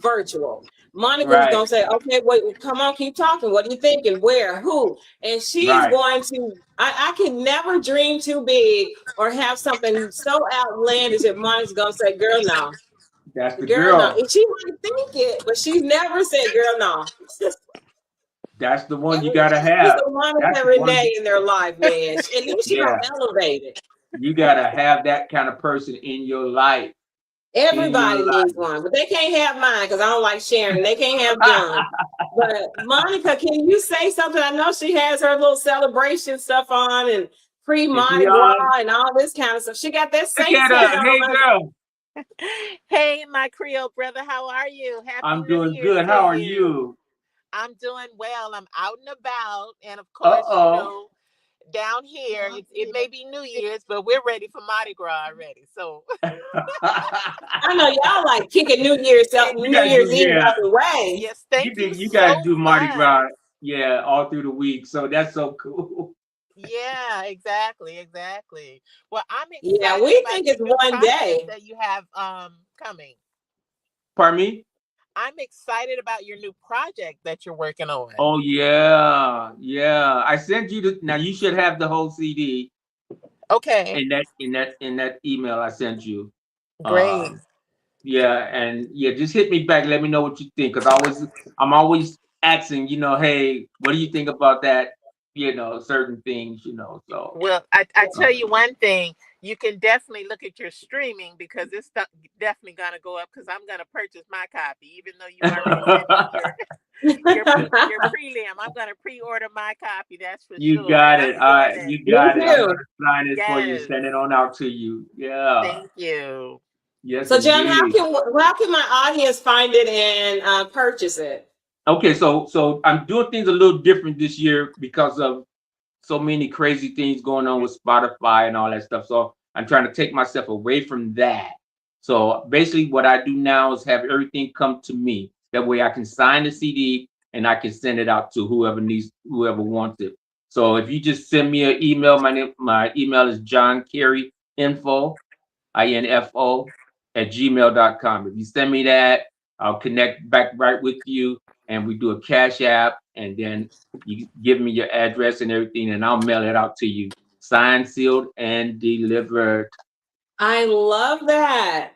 virtual. Monica's right, gonna say, okay, wait, come on, keep talking. What are you thinking? Where? Who? And she's right. going to, I can never dream too big or have something so outlandish that Monica's gonna say, girl, no. That's the Girl, no. girl. And she might think it, but she's never said, girl, no. That's the one you gotta Everybody needs have. a That's Monica the one. Renee in their life, man. And then she Yeah, gonna elevate it. you gotta have that kind of person in your life. In your Everybody needs life. one, but they can't have mine because I don't like sharing. They can't have John. But Monica, can you say something? I know she has her little celebration stuff on and pre Is she Mardi Gras on? and all this kind of stuff. She got that Look Saints at hat her. Hey, on. girl. Hey, my Creole brother, how are you? Happy I'm New doing Year's good. to How are you. you? I'm doing well. I'm out and about. And of course, Uh-oh. down here, it may be New Year's, but we're ready for Mardi Gras already. So, I know y'all like kicking You New gotta do, Year's Eve yeah. out the way. yes, thank you You guys so do Mardi much. Gras, yeah, all through the week. So that's so cool. Yeah, exactly, exactly. Well, I'm Yeah, excited we about think your it's new one project day. that you have coming. Pardon me? I'm excited about your new project that you're working on. Oh yeah, yeah. I sent you the now you should have the whole CD Okay, in that email I sent you. great. Um yeah, and yeah, just hit me back, let me know what you think. Cause I'm always asking, hey, what do you think about that? Certain things, so Well, I uh, tell you one thing, you can definitely look at your streaming because it's definitely gonna go up because I'm gonna purchase my copy, even though you already sent me your prelim. I'm gonna pre-order my copy, that's for you sure. And got I'm it. so ready. You Me got it. I'm too. gonna sign it for you, Yes, send it on out to you. Yeah. thank you. Yes, So, John, indeed. how can my audience find it and purchase it? Okay, so I'm doing things a little different this year because of so many crazy things going on with Spotify and all that stuff. So I'm trying to take myself away from that. So basically, what I do now is have everything come to me. That way, I can sign the CD and I can send it out to whoever wants it. So if you just send me an email, my email is johncareyinfo, info @gmail.com. If you send me that, I'll connect back right with you, and we do a cash app, and then you give me your address and everything, and I'll mail it out to you, signed, sealed, and delivered. I love that.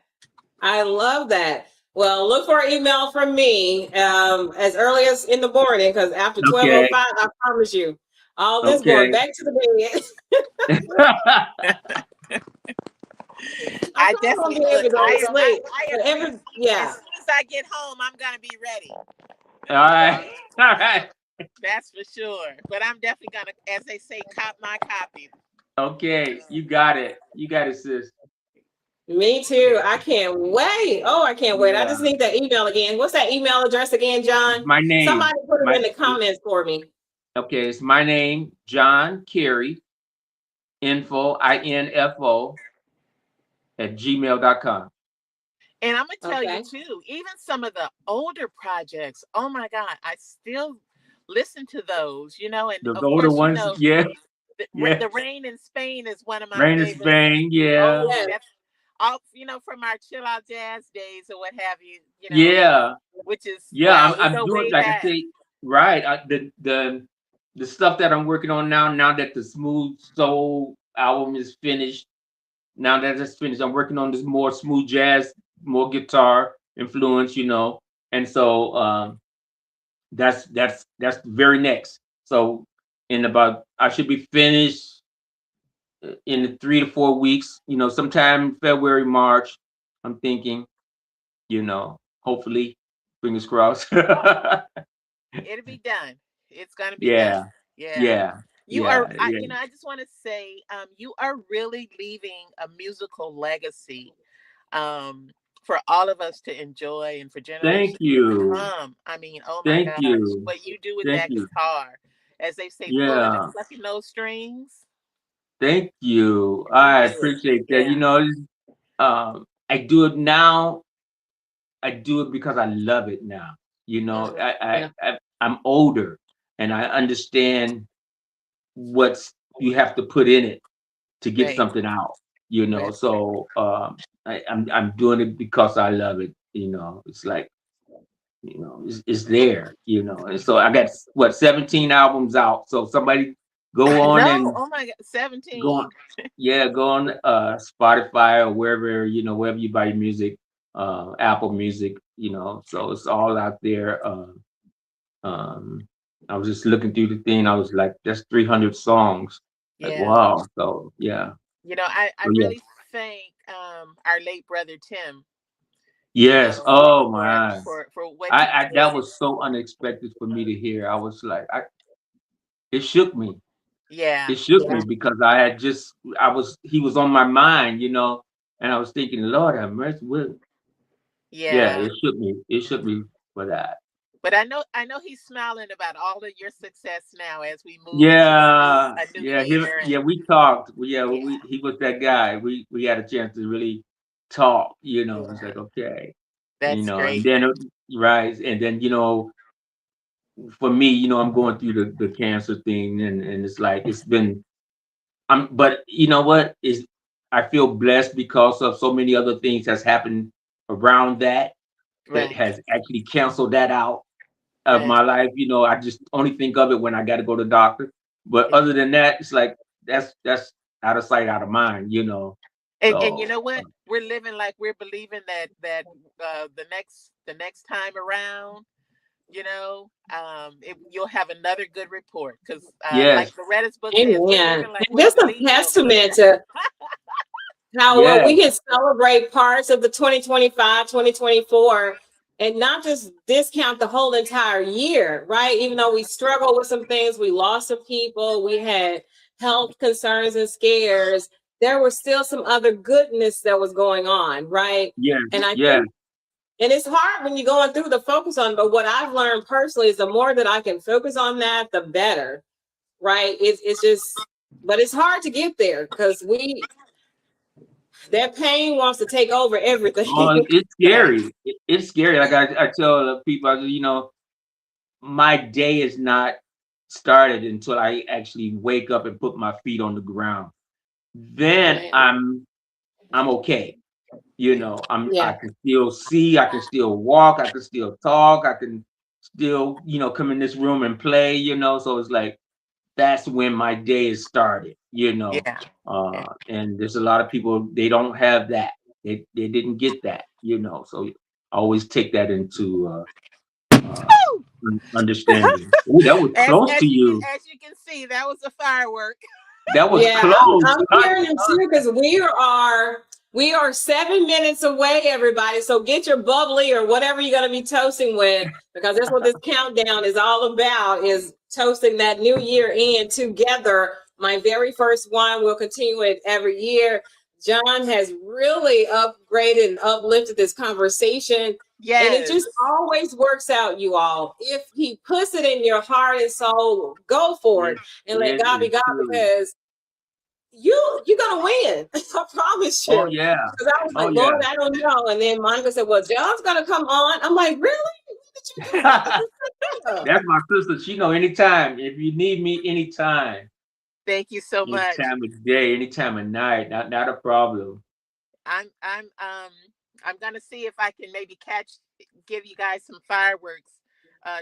I love that. Well, look for an email from me as early as in the morning because after Okay. 12:05, I promise you, all this going Okay. back to the bed. I'm still gonna be able to go to sleep. But as soon as I get home, I'm gonna be ready. All right. All right. That's for sure. But I'm definitely gonna, as they say, cop my copy. Okay, you got it. You got it, sis. Me too. I can't wait. Oh, I can't wait. I Yeah. just need that email again. What's that email address again, John? My name. Somebody put it in the comments for me. Okay, it's my name, John Carey, info, INFO, @gmail.com. And I'm gonna tell you too, even some of the older projects, oh my God, I still listen to those, and The of older course, ones, yeah. The Rain in Spain is one of my Rain in favorites. Spain, yeah. Oh, that's all, from our chill out jazz days or what have you, Yeah. which is, yeah, wow, I'm doing, like I say, right. The stuff that I'm working on now that the Smooth Soul album is finished, now that it's finished, I'm working on this more smooth jazz, more guitar influence, and so that's the very next. So I should be finished in the 3 to 4 weeks, sometime February, March. I'm thinking, hopefully, fingers crossed. it'll be done. It's gonna be done. Yeah. I just want to say, you are really leaving a musical legacy, for all of us to enjoy and for generations to come. I mean, oh my gosh, what you do with that guitar, as they say, pulling and plucking those strings. Thank you. I appreciate that. I do it now. I do it because I love it now. I'm older and I understand what you have to put in it to get something out. So I'm doing it because I love it. It's like, it's there. And so I got 17 albums out. So somebody go on and oh my God, 17. Go on, go on Spotify or wherever you buy your music, Apple Music. So it's all out there. I was just looking through the thing. I was like, that's 300 songs. Like, wow. So yeah. I really thank our late brother Tim. Yes. Oh my. For what that was so unexpected for me to hear. I was like, it shook me. Yeah. It shook me because he was on my mind, and I was thinking, Lord have mercy. Yeah, it shook me. It shook me for that. But I know he's smiling about all of your success now as we move into a new year. We talked. He was that guy. We had a chance to really talk. It's like, okay, that's great. And then right, and then for me, I'm going through the cancer thing, and it's like it's been. But you know what is? I feel blessed because of so many other things that's happened around that has actually canceled that out of my life. I just only think of it when I got to go to the doctor. But other than that, it's like that's out of sight, out of mind. And you know what? We're living like we're believing that the next time around, you'll have another good report because like Loretta's book says, this is a testament to how we can celebrate parts of the 2025, 2024, and not just discount the whole entire year, right? Even though we struggled with some things, we lost some people, we had health concerns and scares, there was still some other goodness that was going on, right? And I think, and it's hard when you're going through the focus on, but what I've learned personally is the more that I can focus on that, the better, right? It's just, but it's hard to get there because that pain wants to take over everything. It's scary. It's scary. Like I tell people, my day is not started until I actually wake up and put my feet on the ground. Then I'm okay. I can still see, I can still walk, I can still talk, I can still, come in this room and play, so it's like that's when my day is started, and there's a lot of people, they don't have that. They didn't get that, so I always take that into understanding. Ooh, that was close to you. As you can see, that was a firework. That was close. I'm hearing it too because we are We are 7 minutes away, everybody. So get your bubbly or whatever you're going to be toasting with, because that's what this countdown is all about, is toasting that new year in together. My very first one, we'll continue it every year. John has really upgraded and uplifted this conversation. Yes. And it just always works out, you all. If he puts it in your heart and soul, go for it and let God be God, because you're gonna win. I promise you. Oh yeah. Because I was like, Lord, I don't know. And then Monica said, well, John's gonna come on. I'm like, really? That's my sister. She know anytime. If you need me, anytime. Thank you so much. Any time of day, any time of night, not a problem. I'm gonna see if I can maybe give you guys some fireworks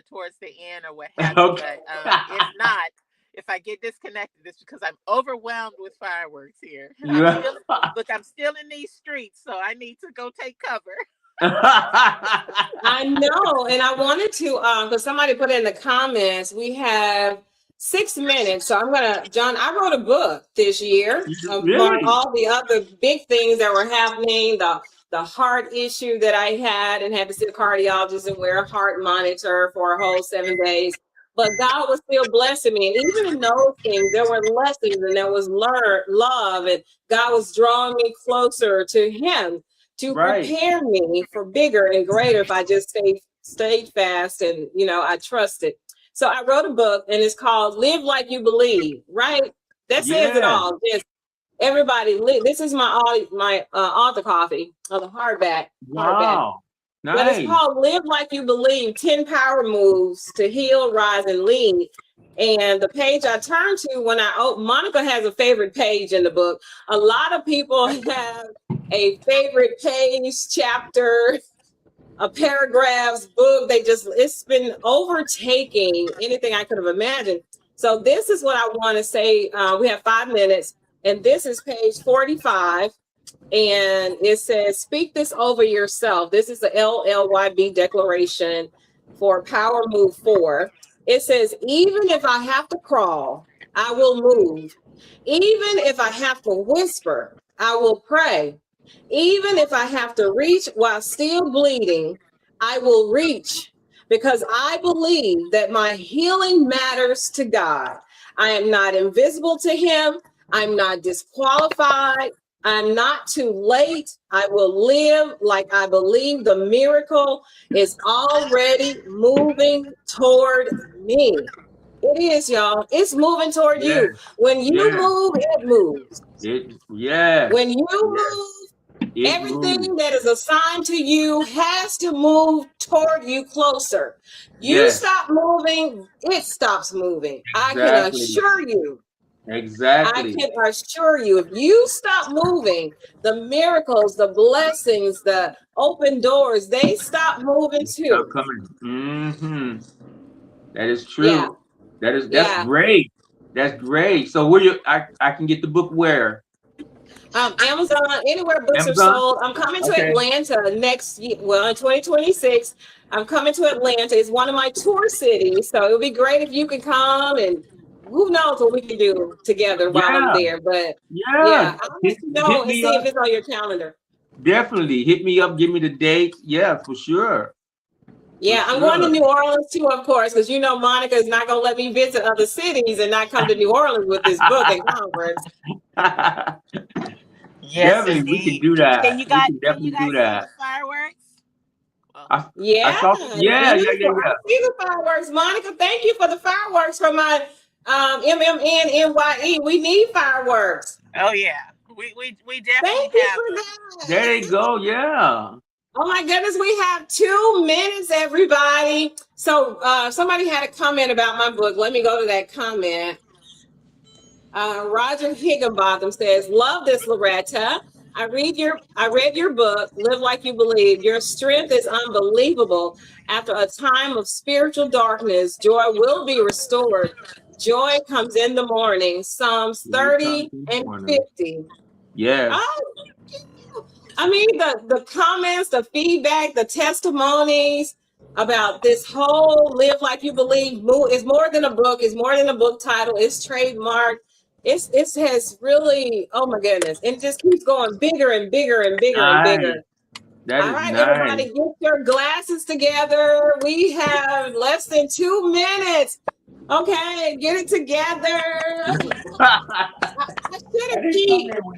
towards the end or what have you. Okay. But if not, if I get disconnected, it's because I'm overwhelmed with fireworks here. Yeah. I'm still in these streets, so I need to go take cover. I know, and I wanted to, because somebody put in the comments, we have 6 minutes. So I'm gonna, John, I wrote a book this year among all the other big things that were happening, the heart issue that I had and had to see a cardiologist and wear a heart monitor for a whole 7 days. But God was still blessing me. And even in those things, there were lessons and there was love, and God was drawing me closer to him to prepare me for bigger and greater if I just stayed fast and, I trusted. So I wrote a book, and it's called Live Like You Believe, right? That says it all. Just everybody, this is my author copy of the hardback. Wow. Nice. But it's called Live Like You Believe, 10 Power Moves to Heal, Rise, and Lead. And the page I turn to when Monica has a favorite page in the book. A lot of people have a favorite page, chapter, a paragraphs, book. It's been overtaking anything I could have imagined. So this is what I want to say. We have 5 minutes, and this is page 45. And it says, speak this over yourself. This is the LLYB declaration for Power Move 4. It says, even if I have to crawl, I will move. Even if I have to whisper, I will pray. Even if I have to reach while still bleeding, I will reach, because I believe that my healing matters to God. I am not invisible to him. I'm not disqualified. I'm not too late. I will live like I believe the miracle is already moving toward me. It is, y'all. It's moving toward you. When you move, it moves. When you move, everything that is assigned to you has to move toward you closer. You stop moving, it stops moving. I can assure you. Exactly. I can assure you, if you stop moving, the miracles, the blessings, the open doors, they stop moving too. Stop coming. Mm-hmm. That is true. Yeah. That's great. That's great. So I can get the book where? Amazon, anywhere books are sold. I'm coming to Atlanta next year. Well, in 2026, I'm coming to Atlanta. It's one of my tour cities. So it would be great if you could come, and who knows what we can do together while I'm there. But I'll let you know and see if it's on your calendar. Definitely. Hit me up. Give me the date. Yeah, for sure. Yeah, I'm going to New Orleans too, of course, because Monica is not going to let me visit other cities and not come to New Orleans with this book and conference. Yes, definitely, we can do that. Can you guys do that? Fireworks? I see the fireworks. Monica, thank you for the fireworks from my MMN NYE. We need fireworks. Oh yeah, we definitely have. There you go. Yeah. Oh my goodness, we have 2 minutes, everybody. So somebody had a comment about my book. Let me go to that comment. Roger Higginbotham says, love this, Loretta. I read your book, Live Like You Believe. Your strength is unbelievable. After a time of spiritual darkness, joy will be restored. Joy comes in the morning. Psalms 30 and 50. Yeah. I mean, the comments, the feedback, the testimonies about this whole Live Like You Believe is more than a book. It's more than a book title. It's trademarked. it has really, oh my goodness, and it just keeps going bigger and bigger and bigger and bigger. That All is right, nice. everybody, get your glasses together. We have less than 2 minutes. Okay, get it together. I should have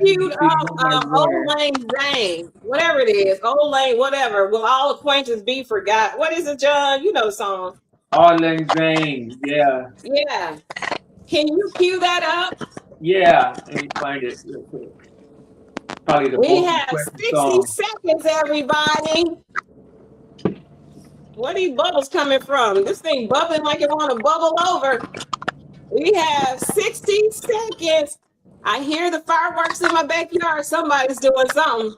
queued up Old Lang Zane, whatever it is, Old Lang, whatever. Will all acquaintance be forgot? What is it, John? You know the song. Old Lang Zane, yeah. Yeah. Can you cue that up? Yeah, let me find it real quick. Probably the We most have requested 60 song. seconds, everybody. Where are these bubbles coming from? This thing bubbling like it want to bubble over. We have 60 seconds. I hear the fireworks in my backyard. Somebody's doing something.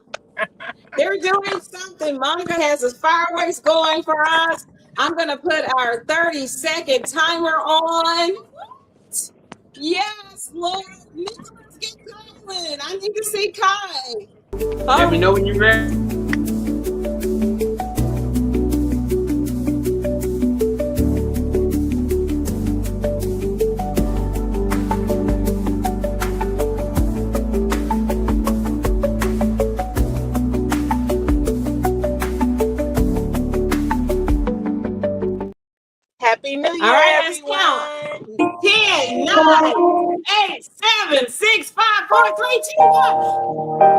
They're doing something. Monica has the fireworks going for us. I'm going to put our 30-second timer on. Yes, Lord. Let's get going. I need to see Kai. Let me know when you're ready. Happy New Year, All right, let's everyone. count. 10, 9, 8, 7, 6, 5, 4, 3, 2, 1.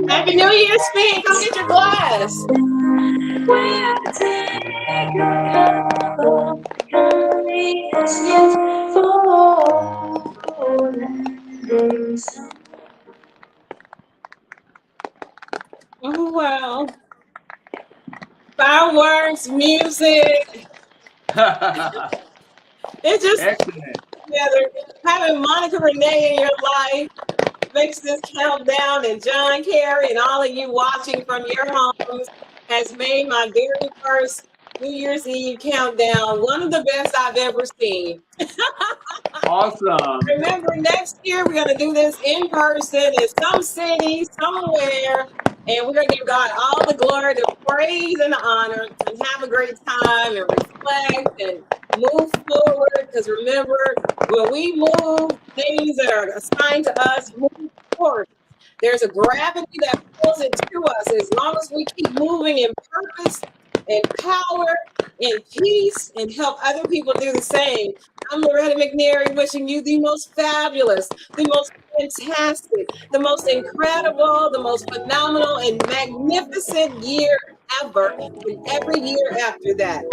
Happy New Year, Speed. Go get your glass. Oh, wow. Fireworks, music. It's just excellent. Together. Having Monica Renee in your life makes this countdown, and John Kerry and all of you watching from your homes has made my very first New Year's Eve countdown one of the best I've ever seen. Awesome. Remember, next year we're going to do this in person in some city, somewhere, and we're going to give God all the glory, the praise, and the honor, and have a great time and reflect and move forward. Because remember, when we move, things that are assigned to us move forward. There's a gravity that pulls it to us as long as we keep moving in purpose and power and peace and help other people do the same. I'm Loretta McNary, wishing you the most fabulous, the most fantastic, the most incredible, the most phenomenal and magnificent year ever, and every year after that.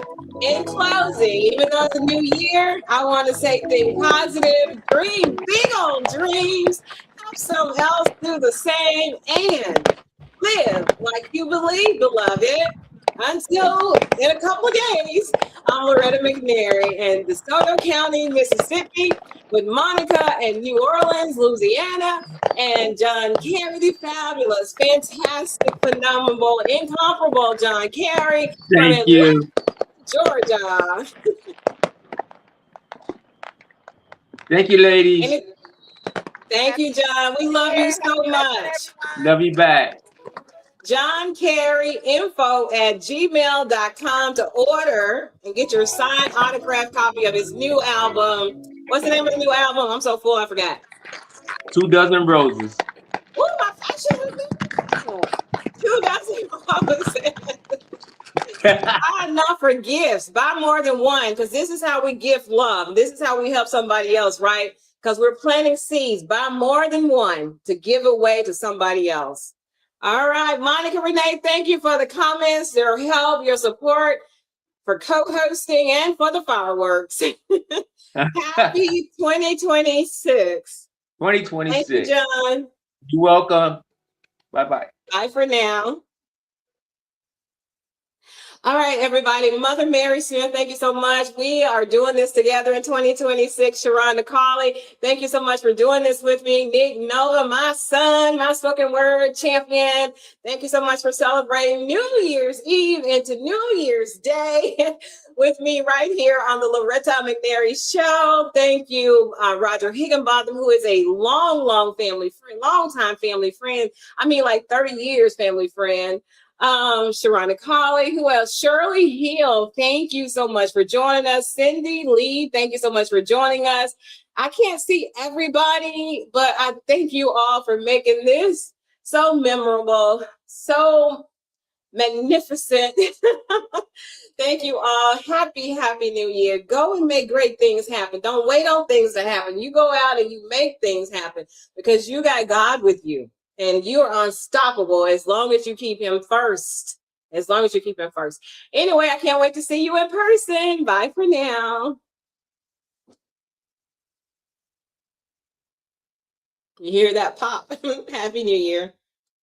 In closing, even though it's a new year, I want to say think positive, dream big old dreams, help someone else do the same, and live like you believe, beloved. Until in a couple of days, I'm Loretta McNary in DeSoto County, Mississippi, with Monica in New Orleans, Louisiana, and John Kerry, the fabulous, fantastic, phenomenal, incomparable John Kerry from Atlanta, Georgia. Thank you, ladies. Thank you, John. We love you so much. Love you back. John Kerry info at gmail.com to order and get your signed autographed copy of his new album. What's the name of the new album? I'm so full, I forgot. 2 Dozen Roses. Oh, my fashion. 2 Dozen Roses. Buy enough for gifts. Buy more than one, because this is how we gift love. This is how we help somebody else, right? Because we're planting seeds. Buy more than one to give away to somebody else. All right, Monica Renee, thank you for the comments, your help, your support, for co-hosting, and for the fireworks. Happy 2026. 2026. Thank you, John. You're welcome. Bye-bye. Bye for now. All right, everybody. Mother Mary Smith, thank you so much. We are doing this together in 2026. Sharonda Colley, thank you so much for doing this with me. Nick Noah, my son, my spoken word champion. Thank you so much for celebrating New Year's Eve into New Year's Day with me right here on the Loretta McNary Show. Thank you, Roger Higginbotham, who is a long family friend, long-time family friend. I mean, like 30 years family friend. Sharonda Colley, who else? Shirley Hill, thank you so much for joining us. Cindy Lee, thank you so much for joining us. I can't see everybody, but I thank you all for making this so memorable, so magnificent. Thank you all. Happy New Year. Go and make great things happen. Don't wait on things to happen. You go out and you make things happen because you got God with you. And you're unstoppable as long as you keep him first. As long as you keep him first. Anyway, I can't wait to see you in person. Bye for now. You hear that pop? Happy New Year.